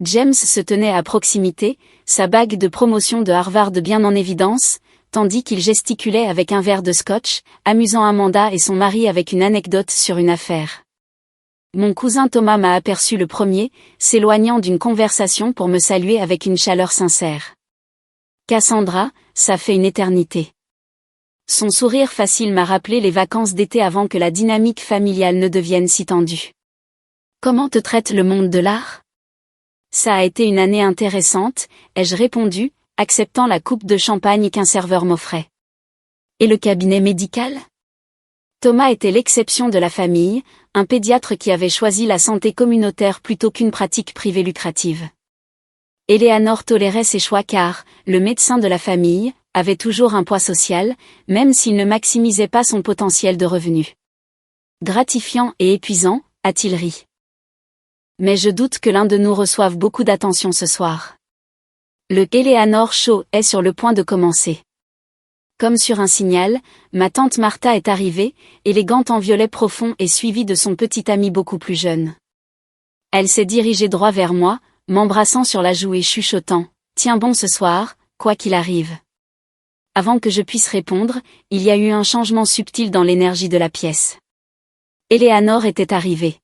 James se tenait à proximité, sa bague de promotion de Harvard bien en évidence, tandis qu'il gesticulait avec un verre de scotch, amusant Amanda et son mari avec une anecdote sur une affaire. Mon cousin Thomas m'a aperçu le premier, s'éloignant d'une conversation pour me saluer avec une chaleur sincère. Cassandra, ça fait une éternité. Son sourire facile m'a rappelé les vacances d'été avant que la dynamique familiale ne devienne si tendue. Comment te traite le monde de l'art? Ça a été une année intéressante, ai-je répondu, acceptant la coupe de champagne qu'un serveur m'offrait. Et le cabinet médical? Thomas était l'exception de la famille, un pédiatre qui avait choisi la santé communautaire plutôt qu'une pratique privée lucrative. Eleanor tolérait ses choix car, le médecin de la famille, avait toujours un poids social, même s'il ne maximisait pas son potentiel de revenus. Gratifiant et épuisant, a-t-il ri. Mais je doute que l'un de nous reçoive beaucoup d'attention ce soir. Le Eleanor Show est sur le point de commencer. Comme sur un signal, ma tante Martha est arrivée, élégante en violet profond et suivie de son petit ami beaucoup plus jeune. Elle s'est dirigée droit vers moi, m'embrassant sur la joue et chuchotant « Tiens bon ce soir, quoi qu'il arrive ». Avant que je puisse répondre, il y a eu un changement subtil dans l'énergie de la pièce. Eleanor était arrivée.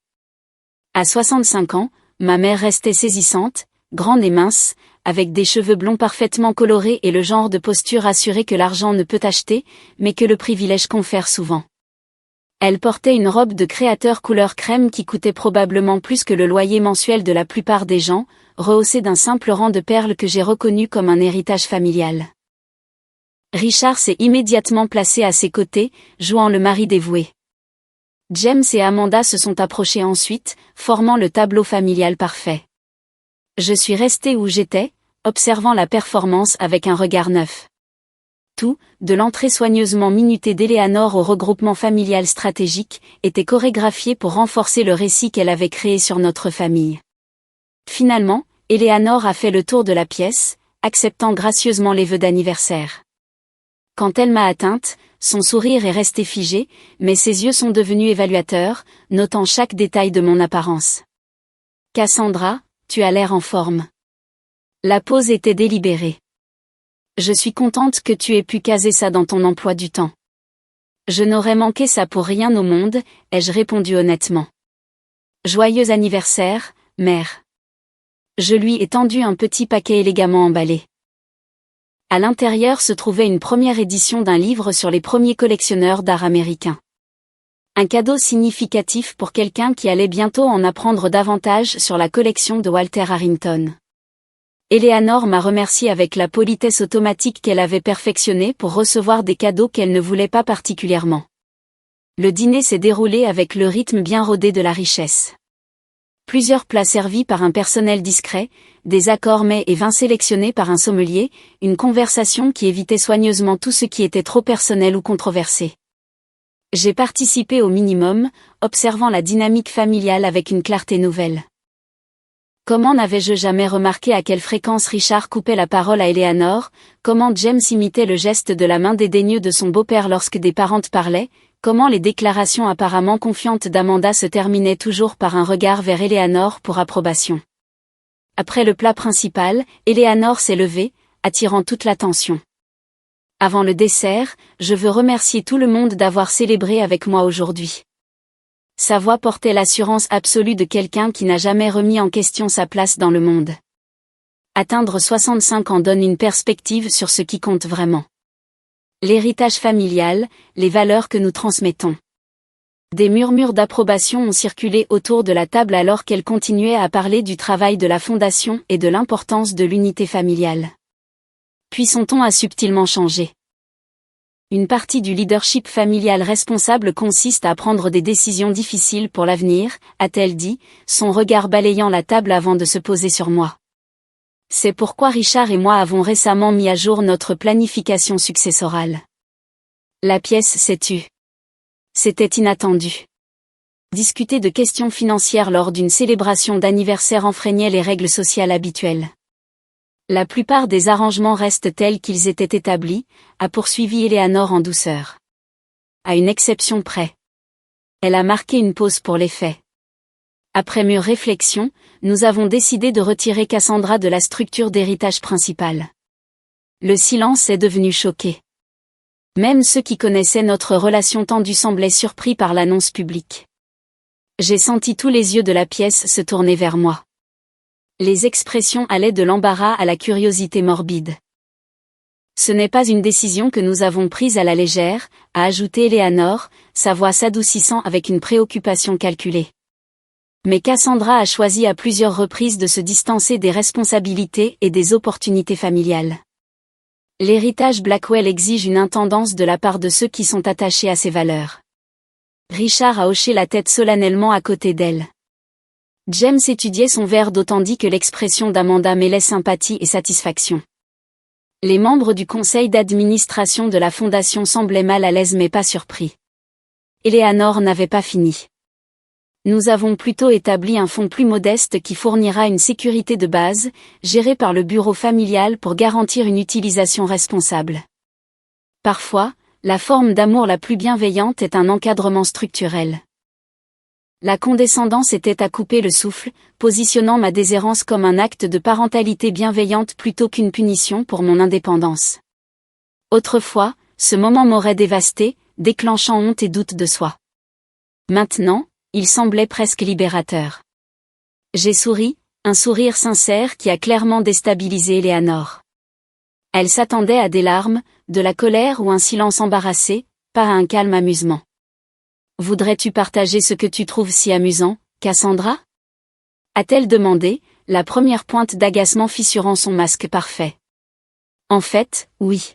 À 65 ans, ma mère restait saisissante, grande et mince, avec des cheveux blonds parfaitement colorés et le genre de posture assurée que l'argent ne peut acheter, mais que le privilège confère souvent. Elle portait une robe de créateur couleur crème qui coûtait probablement plus que le loyer mensuel de la plupart des gens, rehaussée d'un simple rang de perles que j'ai reconnu comme un héritage familial. Richard s'est immédiatement placé à ses côtés, jouant le mari dévoué. James et Amanda se sont approchés ensuite, formant le tableau familial parfait. Je suis restée où j'étais, observant la performance avec un regard neuf. Tout, de l'entrée soigneusement minutée d'Eleanor au regroupement familial stratégique, était chorégraphié pour renforcer le récit qu'elle avait créé sur notre famille. Finalement, Eleanor a fait le tour de la pièce, acceptant gracieusement les vœux d'anniversaire. Quand elle m'a atteinte, son sourire est resté figé, mais ses yeux sont devenus évaluateurs, notant chaque détail de mon apparence. Cassandra, tu as l'air en forme. La pause était délibérée. Je suis contente que tu aies pu caser ça dans ton emploi du temps. Je n'aurais manqué ça pour rien au monde, ai-je répondu honnêtement. Joyeux anniversaire, mère. Je lui ai tendu un petit paquet élégamment emballé. À l'intérieur se trouvait une première édition d'un livre sur les premiers collectionneurs d'art américains. Un cadeau significatif pour quelqu'un qui allait bientôt en apprendre davantage sur la collection de Walter Harrington. Eleanor m'a remercié avec la politesse automatique qu'elle avait perfectionnée pour recevoir des cadeaux qu'elle ne voulait pas particulièrement. Le dîner s'est déroulé avec le rythme bien rodé de la richesse. Plusieurs plats servis par un personnel discret, des accords mets et vins sélectionnés par un sommelier, une conversation qui évitait soigneusement tout ce qui était trop personnel ou controversé. J'ai participé au minimum, observant la dynamique familiale avec une clarté nouvelle. Comment n'avais-je jamais remarqué à quelle fréquence Richard coupait la parole à Eleanor, comment James imitait le geste de la main dédaigneux de son beau-père lorsque des parentes parlaient, comment les déclarations apparemment confiantes d'Amanda se terminaient toujours par un regard vers Eleanor pour approbation. Après le plat principal, Eleanor s'est levée, attirant toute l'attention. Avant le dessert, je veux remercier tout le monde d'avoir célébré avec moi aujourd'hui. Sa voix portait l'assurance absolue de quelqu'un qui n'a jamais remis en question sa place dans le monde. Atteindre 65 ans donne une perspective sur ce qui compte vraiment. L'héritage familial, les valeurs que nous transmettons. Des murmures d'approbation ont circulé autour de la table alors qu'elle continuait à parler du travail de la fondation et de l'importance de l'unité familiale. Puis son ton a subtilement changé. Une partie du leadership familial responsable consiste à prendre des décisions difficiles pour l'avenir, a-t-elle dit, son regard balayant la table avant de se poser sur moi. C'est pourquoi Richard et moi avons récemment mis à jour notre planification successorale. La pièce s'est tue. C'était inattendu. Discuter de questions financières lors d'une célébration d'anniversaire enfreignait les règles sociales habituelles. La plupart des arrangements restent tels qu'ils étaient établis, a poursuivi Eleanor en douceur. À une exception près. Elle a marqué une pause pour les faits. Après mûre réflexion, nous avons décidé de retirer Cassandra de la structure d'héritage principale. Le silence est devenu choqué. Même ceux qui connaissaient notre relation tendue semblaient surpris par l'annonce publique. J'ai senti tous les yeux de la pièce se tourner vers moi. Les expressions allaient de l'embarras à la curiosité morbide. Ce n'est pas une décision que nous avons prise à la légère, a ajouté Eleanor, sa voix s'adoucissant avec une préoccupation calculée. Mais Cassandra a choisi à plusieurs reprises de se distancer des responsabilités et des opportunités familiales. L'héritage Blackwell exige une intendance de la part de ceux qui sont attachés à ses valeurs. Richard a hoché la tête solennellement à côté d'elle. James étudiait son verre d'eau tandis que l'expression d'Amanda mêlait sympathie et satisfaction. Les membres du conseil d'administration de la fondation semblaient mal à l'aise mais pas surpris. Eleanor n'avait pas fini. Nous avons plutôt établi un fonds plus modeste qui fournira une sécurité de base, gérée par le bureau familial pour garantir une utilisation responsable. Parfois, la forme d'amour la plus bienveillante est un encadrement structurel. La condescendance était à couper le souffle, positionnant ma déshérence comme un acte de parentalité bienveillante plutôt qu'une punition pour mon indépendance. Autrefois, ce moment m'aurait dévasté, déclenchant honte et doute de soi. Maintenant, il semblait presque libérateur. J'ai souri, un sourire sincère qui a clairement déstabilisé Eleanor. Elle s'attendait à des larmes, de la colère ou un silence embarrassé, pas à un calme amusement. Voudrais-tu partager ce que tu trouves si amusant, Cassandra ? A-t-elle demandé, la première pointe d'agacement fissurant son masque parfait. En fait, oui.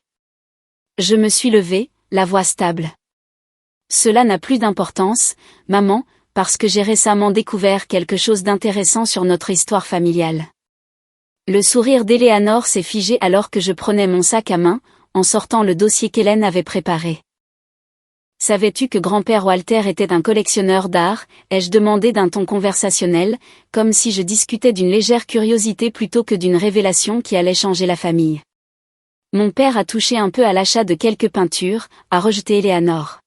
Je me suis levée, la voix stable. Cela n'a plus d'importance, maman, parce que j'ai récemment découvert quelque chose d'intéressant sur notre histoire familiale. Le sourire d'Eleanor s'est figé alors que je prenais mon sac à main, en sortant le dossier qu'Hélène avait préparé. Savais-tu que grand-père Walter était un collectionneur d'art, ai-je demandé d'un ton conversationnel, comme si je discutais d'une légère curiosité plutôt que d'une révélation qui allait changer la famille. Mon père a touché un peu à l'achat de quelques peintures, a rejeté Eleanor.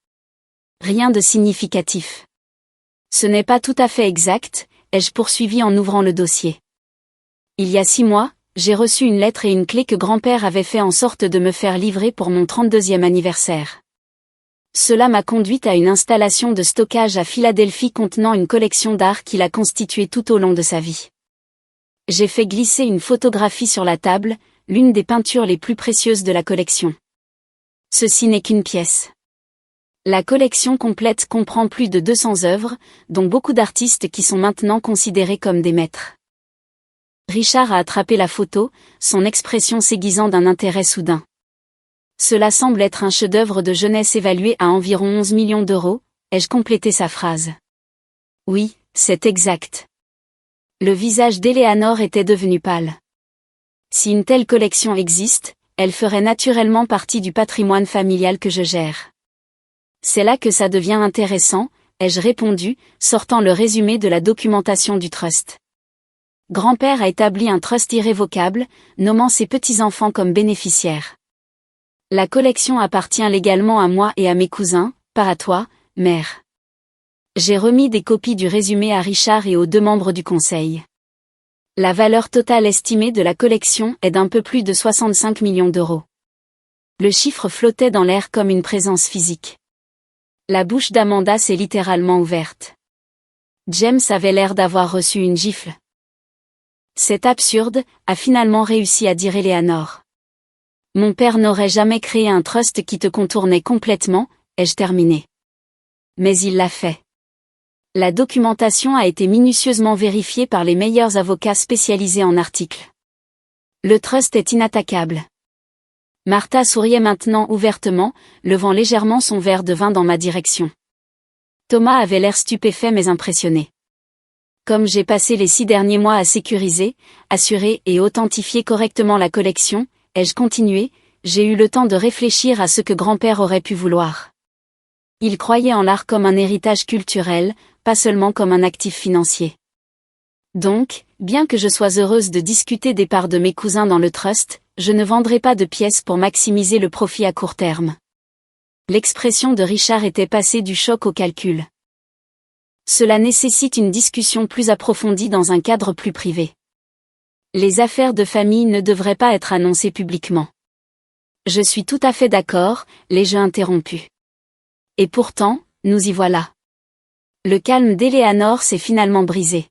Rien de significatif. Ce n'est pas tout à fait exact, ai-je poursuivi en ouvrant le dossier. Il y a 6 mois, j'ai reçu une lettre et une clé que grand-père avait fait en sorte de me faire livrer pour mon 32e anniversaire. Cela m'a conduite à une installation de stockage à Philadelphie contenant une collection d'art qu'il a constituée tout au long de sa vie. J'ai fait glisser une photographie sur la table, l'une des peintures les plus précieuses de la collection. Ceci n'est qu'une pièce. La collection complète comprend plus de 200 œuvres, dont beaucoup d'artistes qui sont maintenant considérés comme des maîtres. Richard a attrapé la photo, son expression s'aiguisant d'un intérêt soudain. Cela semble être un chef-d'œuvre de jeunesse évalué à environ 11 millions d'euros, ai-je complété sa phrase. Oui, c'est exact. Le visage d'Eleanor était devenu pâle. Si une telle collection existe, elle ferait naturellement partie du patrimoine familial que je gère. C'est là que ça devient intéressant, ai-je répondu, sortant le résumé de la documentation du trust. Grand-père a établi un trust irrévocable, nommant ses petits-enfants comme bénéficiaires. La collection appartient légalement à moi et à mes cousins, pas à toi, mère. J'ai remis des copies du résumé à Richard et aux 2 membres du conseil. La valeur totale estimée de la collection est d'un peu plus de 65 millions d'euros. Le chiffre flottait dans l'air comme une présence physique. La bouche d'Amanda s'est littéralement ouverte. James avait l'air d'avoir reçu une gifle. C'est absurde, a finalement réussi à dire Eleanor. Mon père n'aurait jamais créé un trust qui te contournait complètement, ai-je terminé. Mais il l'a fait. La documentation a été minutieusement vérifiée par les meilleurs avocats spécialisés en articles. Le trust est inattaquable. Martha souriait maintenant ouvertement, levant légèrement son verre de vin dans ma direction. Thomas avait l'air stupéfait mais impressionné. Comme j'ai passé les 6 derniers mois à sécuriser, assurer et authentifier correctement la collection, ai-je continué, j'ai eu le temps de réfléchir à ce que grand-père aurait pu vouloir. Il croyait en l'art comme un héritage culturel, pas seulement comme un actif financier. Donc, bien que je sois heureuse de discuter des parts de mes cousins dans le trust, je ne vendrai pas de pièces pour maximiser le profit à court terme. L'expression de Richard était passée du choc au calcul. Cela nécessite une discussion plus approfondie dans un cadre plus privé. Les affaires de famille ne devraient pas être annoncées publiquement. Je suis tout à fait d'accord, l'ai-je interrompu. Et pourtant, nous y voilà. Le calme d'Eleanor s'est finalement brisé.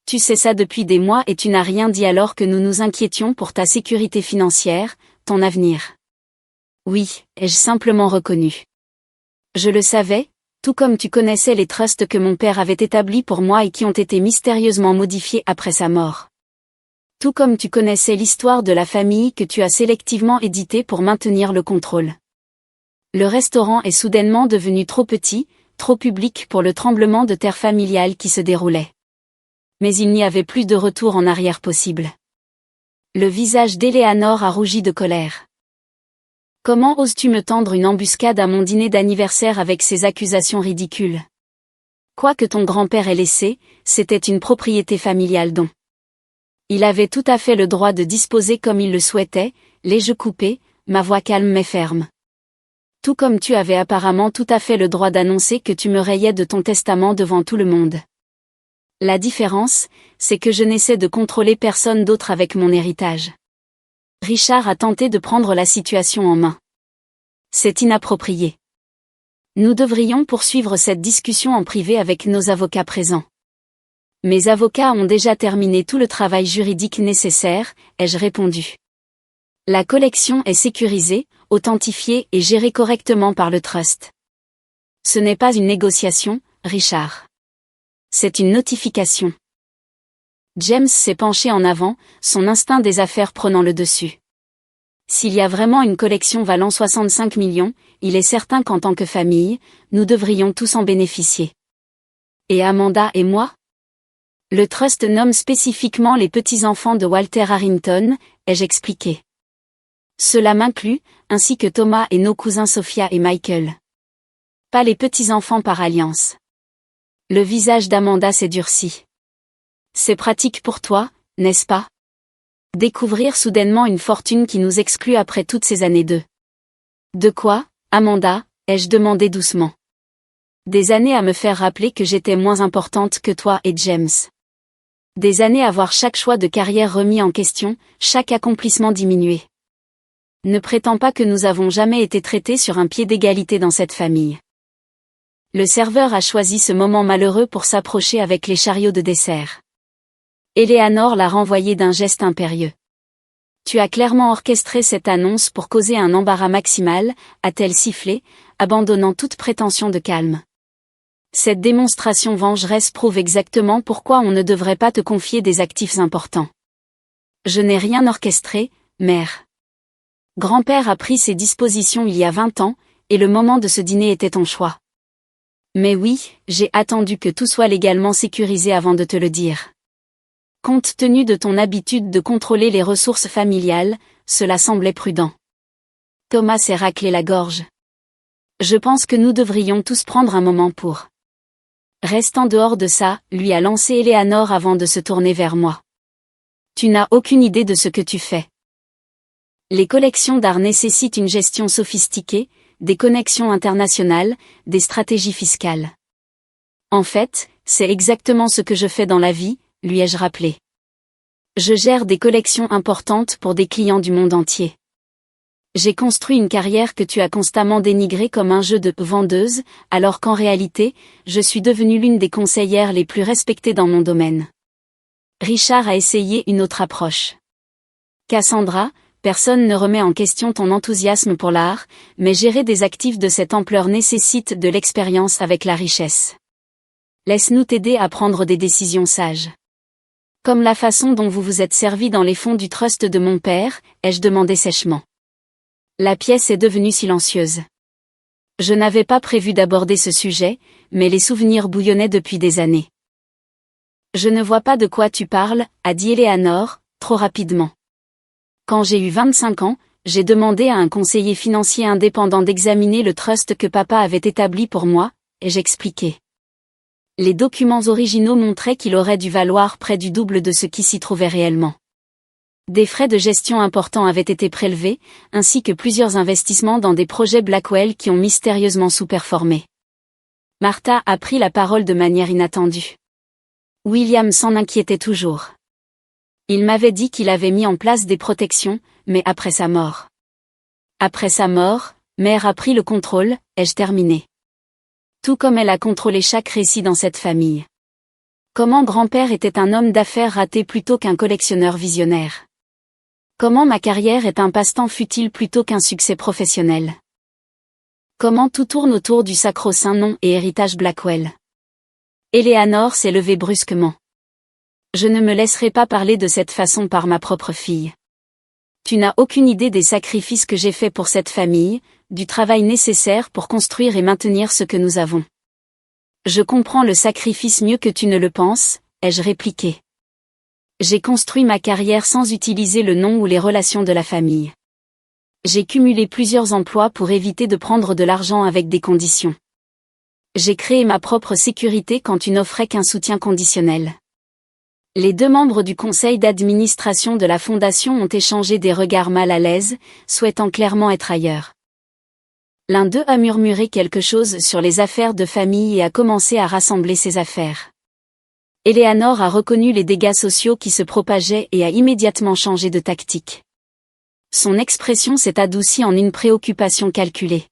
Tu sais ça depuis des mois et tu n'as rien dit alors que nous nous inquiétions pour ta sécurité financière, ton avenir. Oui, ai-je simplement reconnu. Je le savais, tout comme tu connaissais les trusts que mon père avait établis pour moi et qui ont été mystérieusement modifiés après sa mort. Tout comme tu connaissais l'histoire de la famille que tu as sélectivement éditée pour maintenir le contrôle. Le restaurant est soudainement devenu trop petit, trop public pour le tremblement de terre familial qui se déroulait. Mais il n'y avait plus de retour en arrière possible. Le visage d'Eleanor a rougi de colère. Comment oses-tu me tendre une embuscade à mon dîner d'anniversaire avec ces accusations ridicules? Quoi que ton grand-père ait laissé, c'était une propriété familiale dont il avait tout à fait le droit de disposer comme il le souhaitait, les jeux coupés, ma voix calme mais ferme. Tout comme tu avais apparemment tout à fait le droit d'annoncer que tu me rayais de ton testament devant tout le monde. La différence, c'est que je n'essaie de contrôler personne d'autre avec mon héritage. Richard a tenté de prendre la situation en main. C'est inapproprié. Nous devrions poursuivre cette discussion en privé avec nos avocats présents. Mes avocats ont déjà terminé tout le travail juridique nécessaire, ai-je répondu. La collection est sécurisée, authentifiée et gérée correctement par le trust. Ce n'est pas une négociation, Richard. C'est une notification. James s'est penché en avant, son instinct des affaires prenant le dessus. S'il y a vraiment une collection valant 65 millions, il est certain qu'en tant que famille, nous devrions tous en bénéficier. Et Amanda et moi? Le trust nomme spécifiquement les petits-enfants de Walter Harrington, ai-je expliqué. Cela m'inclut, ainsi que Thomas et nos cousins Sophia et Michael. Pas les petits-enfants par alliance. Le visage d'Amanda s'est durci. C'est pratique pour toi, n'est-ce pas? Découvrir soudainement une fortune qui nous exclut après toutes ces années de... De quoi, Amanda, ai-je demandé doucement. Des années à me faire rappeler que j'étais moins importante que toi et James. Des années à voir chaque choix de carrière remis en question, chaque accomplissement diminué. Ne prétends pas que nous avons jamais été traités sur un pied d'égalité dans cette famille. Le serveur a choisi ce moment malheureux pour s'approcher avec les chariots de dessert. Eleanor l'a renvoyé d'un geste impérieux. Tu as clairement orchestré cette annonce pour causer un embarras maximal, a-t-elle sifflé, abandonnant toute prétention de calme. Cette démonstration vengeresse prouve exactement pourquoi on ne devrait pas te confier des actifs importants. Je n'ai rien orchestré, mère. Grand-père a pris ses dispositions il y a 20 ans, et le moment de ce dîner était ton choix. Mais oui, j'ai attendu que tout soit légalement sécurisé avant de te le dire. Compte tenu de ton habitude de contrôler les ressources familiales, cela semblait prudent. Thomas s'est raclé la gorge. Je pense que nous devrions tous prendre un moment pour. Restant dehors de ça, lui a lancé Eleanor avant de se tourner vers moi. Tu n'as aucune idée de ce que tu fais. Les collections d'art nécessitent une gestion sophistiquée, des connexions internationales, des stratégies fiscales. En fait, c'est exactement ce que je fais dans la vie, lui ai-je rappelé. Je gère des collections importantes pour des clients du monde entier. J'ai construit une carrière que tu as constamment dénigrée comme un jeu de vendeuse, alors qu'en réalité, je suis devenue l'une des conseillères les plus respectées dans mon domaine. Richard a essayé une autre approche. Cassandra, personne ne remet en question ton enthousiasme pour l'art, mais gérer des actifs de cette ampleur nécessite de l'expérience avec la richesse. Laisse-nous t'aider à prendre des décisions sages. Comme la façon dont vous vous êtes servi dans les fonds du trust de mon père, ai-je demandé sèchement. La pièce est devenue silencieuse. Je n'avais pas prévu d'aborder ce sujet, mais les souvenirs bouillonnaient depuis des années. Je ne vois pas de quoi tu parles, a dit Eleanor, trop rapidement. Quand j'ai eu 25 ans, j'ai demandé à un conseiller financier indépendant d'examiner le trust que papa avait établi pour moi, et j'expliquais. Les documents originaux montraient qu'il aurait dû valoir près du double de ce qui s'y trouvait réellement. Des frais de gestion importants avaient été prélevés, ainsi que plusieurs investissements dans des projets Blackwell qui ont mystérieusement sous-performé. Martha a pris la parole de manière inattendue. William s'en inquiétait toujours. Il m'avait dit qu'il avait mis en place des protections, mais après sa mort. Après sa mort, mère a pris le contrôle, ai-je terminé. Tout comme elle a contrôlé chaque récit dans cette famille. Comment grand-père était un homme d'affaires raté plutôt qu'un collectionneur visionnaire. Comment ma carrière est un passe-temps futile plutôt qu'un succès professionnel. Comment tout tourne autour du sacro-saint nom et héritage Blackwell. Eleanor s'est levée brusquement. Je ne me laisserai pas parler de cette façon par ma propre fille. Tu n'as aucune idée des sacrifices que j'ai faits pour cette famille, du travail nécessaire pour construire et maintenir ce que nous avons. Je comprends le sacrifice mieux que tu ne le penses, ai-je répliqué. J'ai construit ma carrière sans utiliser le nom ou les relations de la famille. J'ai cumulé plusieurs emplois pour éviter de prendre de l'argent avec des conditions. J'ai créé ma propre sécurité quand tu n'offrais qu'un soutien conditionnel. Les 2 membres du conseil d'administration de la fondation ont échangé des regards mal à l'aise, souhaitant clairement être ailleurs. L'un d'eux a murmuré quelque chose sur les affaires de famille et a commencé à rassembler ses affaires. Eleanor a reconnu les dégâts sociaux qui se propageaient et a immédiatement changé de tactique. Son expression s'est adoucie en une préoccupation calculée.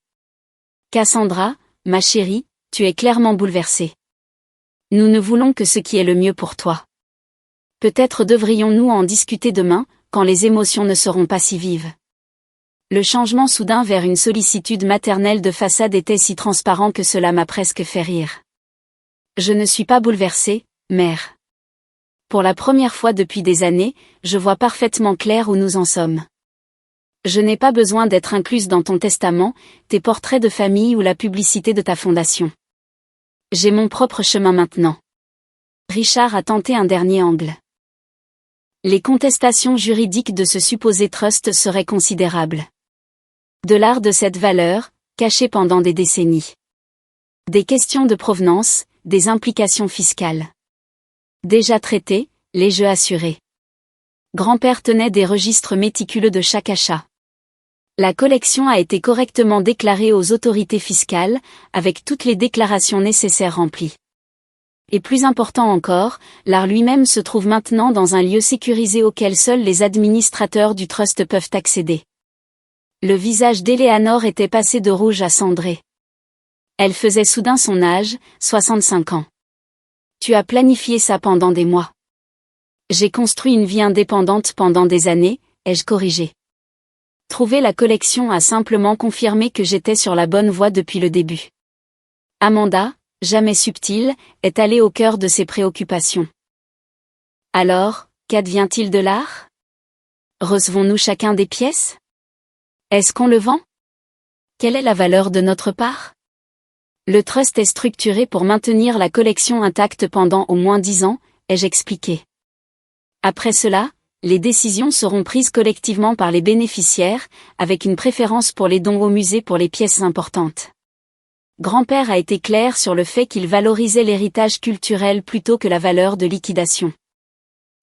Cassandra, ma chérie, tu es clairement bouleversée. Nous ne voulons que ce qui est le mieux pour toi. Peut-être devrions-nous en discuter demain, quand les émotions ne seront pas si vives. Le changement soudain vers une sollicitude maternelle de façade était si transparent que cela m'a presque fait rire. Je ne suis pas bouleversée, mère. Pour la première fois depuis des années, je vois parfaitement clair où nous en sommes. Je n'ai pas besoin d'être incluse dans ton testament, tes portraits de famille ou la publicité de ta fondation. J'ai mon propre chemin maintenant. Richard a tenté un dernier angle. Les contestations juridiques de ce supposé trust seraient considérables. De l'art de cette valeur, cachée pendant des décennies. Des questions de provenance, des implications fiscales. Déjà traitées, les jeux assurés. Grand-père tenait des registres méticuleux de chaque achat. La collection a été correctement déclarée aux autorités fiscales, avec toutes les déclarations nécessaires remplies. Et plus important encore, l'art lui-même se trouve maintenant dans un lieu sécurisé auquel seuls les administrateurs du trust peuvent accéder. Le visage d'Eleanor était passé de rouge à cendré. Elle faisait soudain son âge, 65 ans. Tu as planifié ça pendant des mois. J'ai construit une vie indépendante pendant des années, ai-je corrigé. Trouver la collection a simplement confirmé que j'étais sur la bonne voie depuis le début. Amanda, jamais subtile, est allée au cœur de ses préoccupations. Alors, qu'advient-il de l'art? Recevons-nous chacun des pièces? Est-ce qu'on le vend? Quelle est la valeur de notre part? Le trust est structuré pour maintenir la collection intacte pendant au moins 10 ans, ai-je expliqué. Après cela, les décisions seront prises collectivement par les bénéficiaires, avec une préférence pour les dons au musée pour les pièces importantes. Grand-père a été clair sur le fait qu'il valorisait l'héritage culturel plutôt que la valeur de liquidation.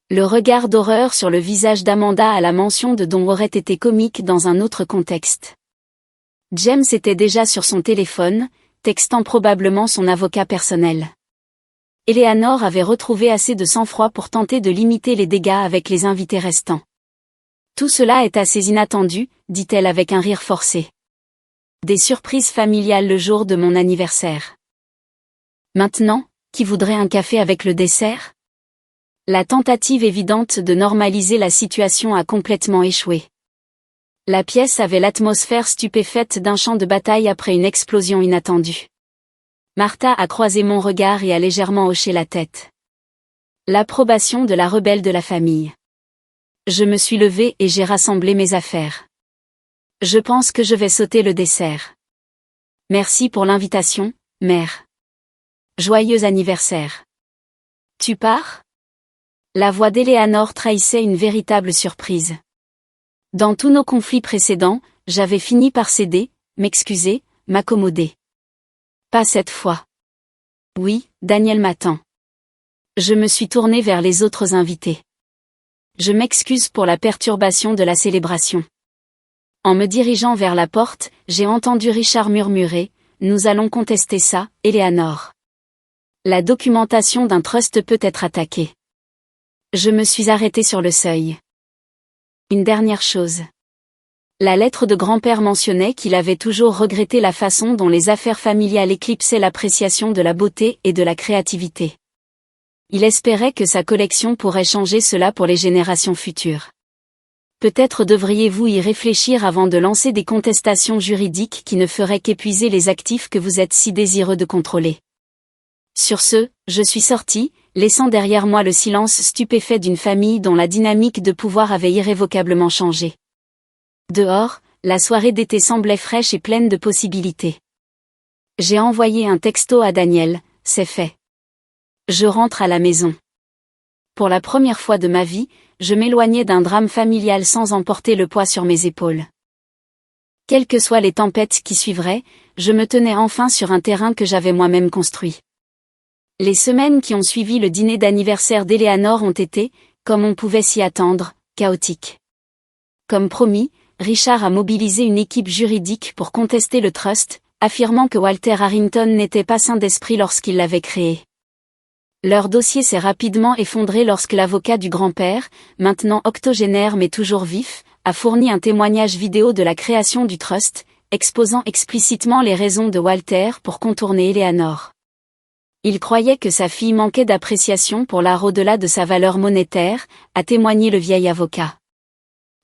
Le regard d'horreur sur le visage d'Amanda à la mention de dons aurait été comique dans un autre contexte. James était déjà sur son téléphone, textant probablement son avocat personnel. Eleanor avait retrouvé assez de sang-froid pour tenter de limiter les dégâts avec les invités restants. Tout cela est assez inattendu, dit-elle avec un rire forcé. Des surprises familiales le jour de mon anniversaire. Maintenant, qui voudrait un café avec le dessert ? La tentative évidente de normaliser la situation a complètement échoué. La pièce avait l'atmosphère stupéfaite d'un champ de bataille après une explosion inattendue. Martha a croisé mon regard et a légèrement hoché la tête. L'approbation de la rebelle de la famille. Je me suis levée et j'ai rassemblé mes affaires. Je pense que je vais sauter le dessert. Merci pour l'invitation, mère. Joyeux anniversaire. Tu pars ? La voix d'Eleanor trahissait une véritable surprise. Dans tous nos conflits précédents, j'avais fini par céder, m'excuser, m'accommoder. Pas cette fois. Oui, Daniel m'attend. Je me suis tournée vers les autres invités. Je m'excuse pour la perturbation de la célébration. En me dirigeant vers la porte, j'ai entendu Richard murmurer, « Nous allons contester ça, Eleanor. La documentation d'un trust peut être attaquée. » Je me suis arrêtée sur le seuil. Une dernière chose. La lettre de grand-père mentionnait qu'il avait toujours regretté la façon dont les affaires familiales éclipsaient l'appréciation de la beauté et de la créativité. Il espérait que sa collection pourrait changer cela pour les générations futures. Peut-être devriez-vous y réfléchir avant de lancer des contestations juridiques qui ne feraient qu'épuiser les actifs que vous êtes si désireux de contrôler. Sur ce, je suis sortie, laissant derrière moi le silence stupéfait d'une famille dont la dynamique de pouvoir avait irrévocablement changé. Dehors, la soirée d'été semblait fraîche et pleine de possibilités. J'ai envoyé un texto à Daniel, c'est fait. Je rentre à la maison. Pour la première fois de ma vie, je m'éloignais d'un drame familial sans emporter le poids sur mes épaules. Quelles que soient les tempêtes qui suivraient, je me tenais enfin sur un terrain que j'avais moi-même construit. Les semaines qui ont suivi le dîner d'anniversaire d'Eleanor ont été, comme on pouvait s'y attendre, chaotiques. Comme promis, Richard a mobilisé une équipe juridique pour contester le trust, affirmant que Walter Harrington n'était pas sain d'esprit lorsqu'il l'avait créé. Leur dossier s'est rapidement effondré lorsque l'avocat du grand-père, maintenant octogénaire mais toujours vif, a fourni un témoignage vidéo de la création du trust, exposant explicitement les raisons de Walter pour contourner Eleanor. Il croyait que sa fille manquait d'appréciation pour l'art au-delà de sa valeur monétaire, a témoigné le vieil avocat.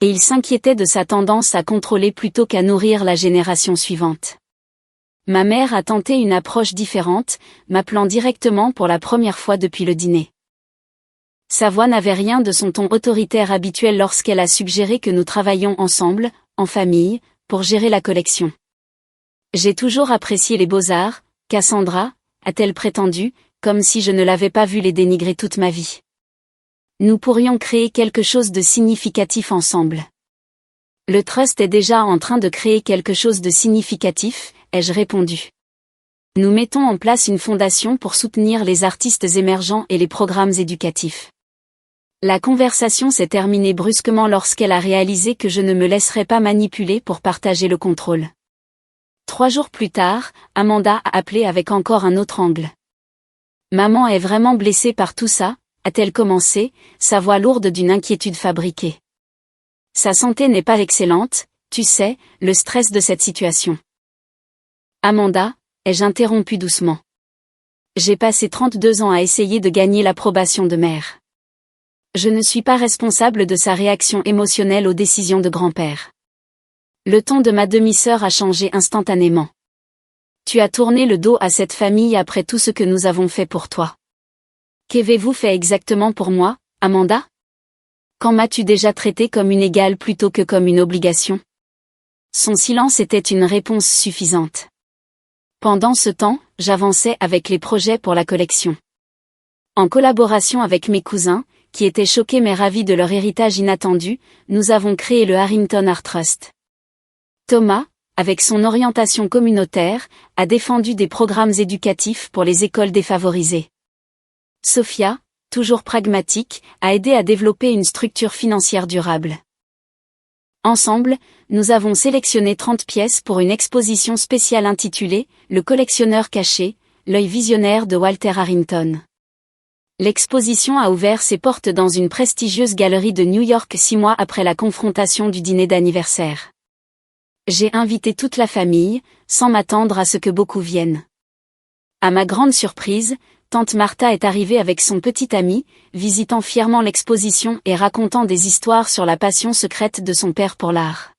Et il s'inquiétait de sa tendance à contrôler plutôt qu'à nourrir la génération suivante. Ma mère a tenté une approche différente, m'appelant directement pour la première fois depuis le dîner. Sa voix n'avait rien de son ton autoritaire habituel lorsqu'elle a suggéré que nous travaillions ensemble, en famille, pour gérer la collection. J'ai toujours apprécié les beaux-arts, Cassandra, a-t-elle prétendu, comme si je ne l'avais pas vu les dénigrer toute ma vie. Nous pourrions créer quelque chose de significatif ensemble. Le trust est déjà en train de créer quelque chose de significatif, ai-je répondu. Nous mettons en place une fondation pour soutenir les artistes émergents et les programmes éducatifs. La conversation s'est terminée brusquement lorsqu'elle a réalisé que je ne me laisserais pas manipuler pour partager le contrôle. 3 jours plus tard, Amanda a appelé avec encore un autre angle. Maman est vraiment blessée par tout ça, a-t-elle commencé, sa voix lourde d'une inquiétude fabriquée. Sa santé n'est pas excellente, tu sais, le stress de cette situation. Amanda, ai-je interrompu doucement. J'ai passé 32 ans à essayer de gagner l'approbation de mère. Je ne suis pas responsable de sa réaction émotionnelle aux décisions de grand-père. Le ton de ma demi-sœur a changé instantanément. Tu as tourné le dos à cette famille après tout ce que nous avons fait pour toi. Qu'avez-vous fait exactement pour moi, Amanda ? Quand m'as-tu déjà traité comme une égale plutôt que comme une obligation ? Son silence était une réponse suffisante. Pendant ce temps, j'avançais avec les projets pour la collection. En collaboration avec mes cousins, qui étaient choqués mais ravis de leur héritage inattendu, nous avons créé le Harrington Art Trust. Thomas, avec son orientation communautaire, a défendu des programmes éducatifs pour les écoles défavorisées. Sophia, toujours pragmatique, a aidé à développer une structure financière durable. Ensemble, nous avons sélectionné 30 pièces pour une exposition spéciale intitulée « Le collectionneur caché, l'œil visionnaire de Walter Harrington ». L'exposition a ouvert ses portes dans une prestigieuse galerie de New York 6 mois après la confrontation du dîner d'anniversaire. J'ai invité toute la famille, sans m'attendre à ce que beaucoup viennent. À ma grande surprise, tante Martha est arrivée avec son petit ami, visitant fièrement l'exposition et racontant des histoires sur la passion secrète de son père pour l'art.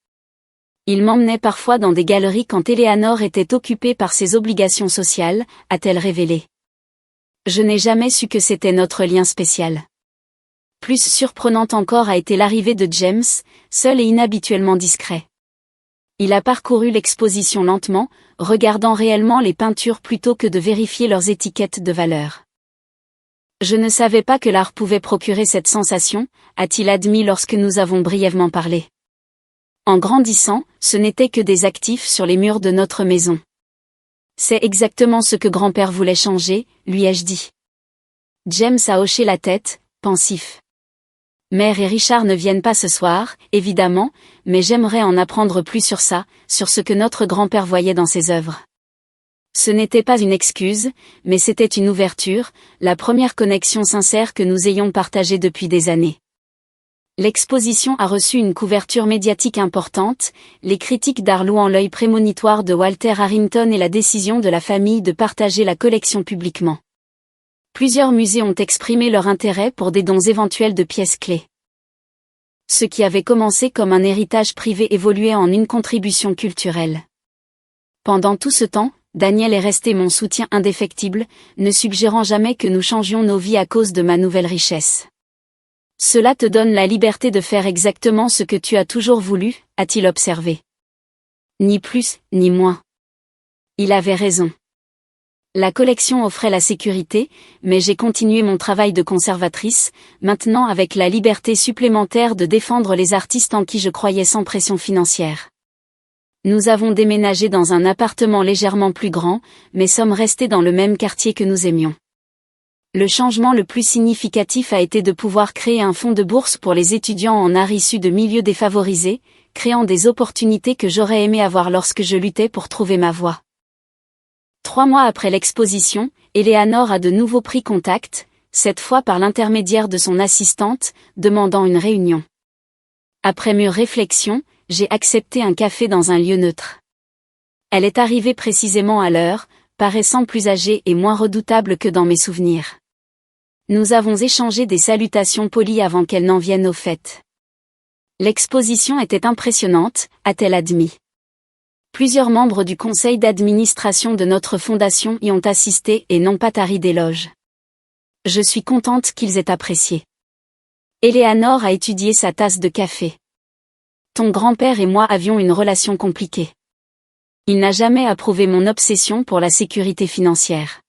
Il m'emmenait parfois dans des galeries quand Eleanor était occupée par ses obligations sociales, a-t-elle révélé. Je n'ai jamais su que c'était notre lien spécial. Plus surprenante encore a été l'arrivée de James, seul et inhabituellement discret. Il a parcouru l'exposition lentement, regardant réellement les peintures plutôt que de vérifier leurs étiquettes de valeur. Je ne savais pas que l'art pouvait procurer cette sensation, a-t-il admis lorsque nous avons brièvement parlé. En grandissant, ce n'était que des actifs sur les murs de notre maison. C'est exactement ce que grand-père voulait changer, lui ai-je dit. James a hoché la tête, pensif. Mère et Richard ne viennent pas ce soir, évidemment, mais j'aimerais en apprendre plus sur ça, sur ce que notre grand-père voyait dans ses œuvres. Ce n'était pas une excuse, mais c'était une ouverture, la première connexion sincère que nous ayons partagée depuis des années. L'exposition a reçu une couverture médiatique importante, les critiques d'art louant l'œil prémonitoire de Walter Harrington et la décision de la famille de partager la collection publiquement. Plusieurs musées ont exprimé leur intérêt pour des dons éventuels de pièces clés. Ce qui avait commencé comme un héritage privé évoluait en une contribution culturelle. Pendant tout ce temps, Daniel est resté mon soutien indéfectible, ne suggérant jamais que nous changions nos vies à cause de ma nouvelle richesse. Cela te donne la liberté de faire exactement ce que tu as toujours voulu, a-t-il observé. Ni plus, ni moins. Il avait raison. La collection offrait la sécurité, mais j'ai continué mon travail de conservatrice, maintenant avec la liberté supplémentaire de défendre les artistes en qui je croyais sans pression financière. Nous avons déménagé dans un appartement légèrement plus grand, mais sommes restés dans le même quartier que nous aimions. Le changement le plus significatif a été de pouvoir créer un fonds de bourse pour les étudiants en art issus de milieux défavorisés, créant des opportunités que j'aurais aimé avoir lorsque je luttais pour trouver ma voie. 3 mois après l'exposition, Eleanor a de nouveau pris contact, cette fois par l'intermédiaire de son assistante, demandant une réunion. Après mûre réflexion, j'ai accepté un café dans un lieu neutre. Elle est arrivée précisément à l'heure, paraissant plus âgée et moins redoutable que dans mes souvenirs. Nous avons échangé des salutations polies avant qu'elle n'en vienne au fait. L'exposition était impressionnante, a-t-elle admis. Plusieurs membres du conseil d'administration de notre fondation y ont assisté et n'ont pas tari d'éloges. Je suis contente qu'ils aient apprécié. Eleanor a étudié sa tasse de café. Ton grand-père et moi avions une relation compliquée. Il n'a jamais approuvé mon obsession pour la sécurité financière.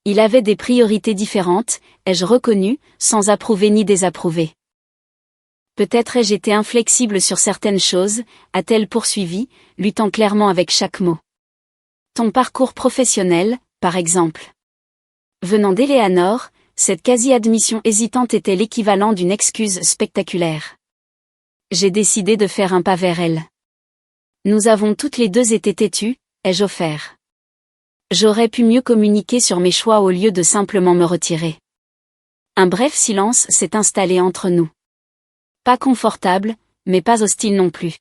Il avait des priorités différentes, ai-je reconnu, sans approuver ni désapprouver. Peut-être ai-je été inflexible sur certaines choses, a-t-elle poursuivi, luttant clairement avec chaque mot. Ton parcours professionnel, par exemple. Venant d'Eleanor, cette quasi-admission hésitante était l'équivalent d'une excuse spectaculaire. J'ai décidé de faire un pas vers elle. Nous avons toutes les deux été têtues, ai-je offert. J'aurais pu mieux communiquer sur mes choix au lieu de simplement me retirer. Un bref silence s'est installé entre nous. Pas confortable, mais pas hostile non plus.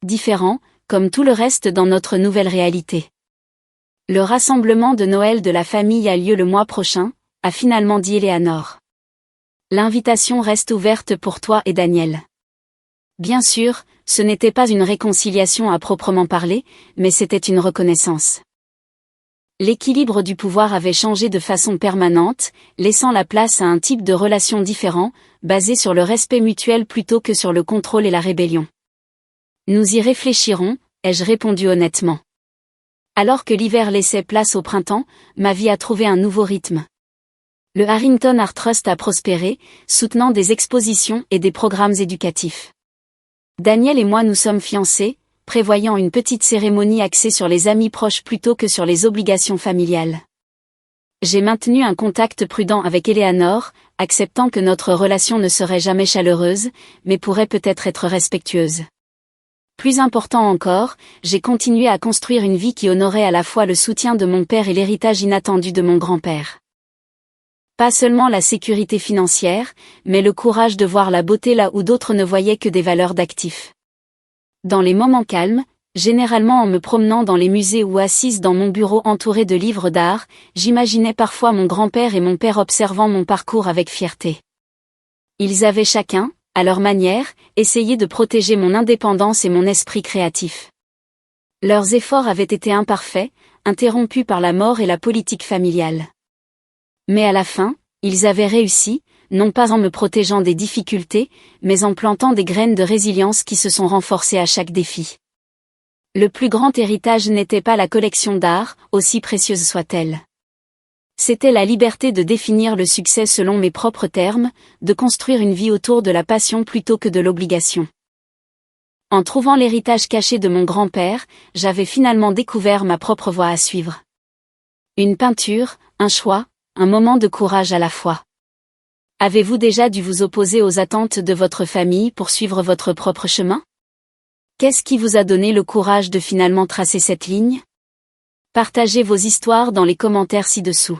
Différent, comme tout le reste dans notre nouvelle réalité. Le rassemblement de Noël de la famille a lieu le mois prochain, a finalement dit Eleanor. L'invitation reste ouverte pour toi et Daniel. Bien sûr, ce n'était pas une réconciliation à proprement parler, mais c'était une reconnaissance. L'équilibre du pouvoir avait changé de façon permanente, laissant la place à un type de relation différent, basé sur le respect mutuel plutôt que sur le contrôle et la rébellion. Nous y réfléchirons, ai-je répondu honnêtement. Alors que l'hiver laissait place au printemps, ma vie a trouvé un nouveau rythme. Le Harrington Art Trust a prospéré, soutenant des expositions et des programmes éducatifs. Daniel et moi nous sommes fiancés, prévoyant une petite cérémonie axée sur les amis proches plutôt que sur les obligations familiales. J'ai maintenu un contact prudent avec Eleanor, acceptant que notre relation ne serait jamais chaleureuse, mais pourrait peut-être être respectueuse. Plus important encore, j'ai continué à construire une vie qui honorait à la fois le soutien de mon père et l'héritage inattendu de mon grand-père. Pas seulement la sécurité financière, mais le courage de voir la beauté là où d'autres ne voyaient que des valeurs d'actifs. Dans les moments calmes, généralement en me promenant dans les musées ou assise dans mon bureau entouré de livres d'art, j'imaginais parfois mon grand-père et mon père observant mon parcours avec fierté. Ils avaient chacun, à leur manière, essayé de protéger mon indépendance et mon esprit créatif. Leurs efforts avaient été imparfaits, interrompus par la mort et la politique familiale. Mais à la fin, ils avaient réussi, non pas en me protégeant des difficultés, mais en plantant des graines de résilience qui se sont renforcées à chaque défi. Le plus grand héritage n'était pas la collection d'art, aussi précieuse soit-elle. C'était la liberté de définir le succès selon mes propres termes, de construire une vie autour de la passion plutôt que de l'obligation. En trouvant l'héritage caché de mon grand-père, j'avais finalement découvert ma propre voie à suivre. Une peinture, un choix, un moment de courage à la fois. Avez-vous déjà dû vous opposer aux attentes de votre famille pour suivre votre propre chemin? Qu'est-ce qui vous a donné le courage de finalement tracer cette ligne? Partagez vos histoires dans les commentaires ci-dessous.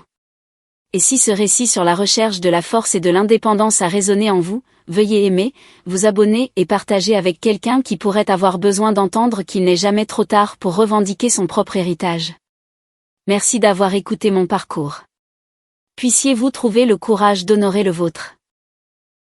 Et si ce récit sur la recherche de la force et de l'indépendance a résonné en vous, veuillez aimer, vous abonner et partager avec quelqu'un qui pourrait avoir besoin d'entendre qu'il n'est jamais trop tard pour revendiquer son propre héritage. Merci d'avoir écouté mon parcours. Puissiez-vous trouver le courage d'honorer le vôtre.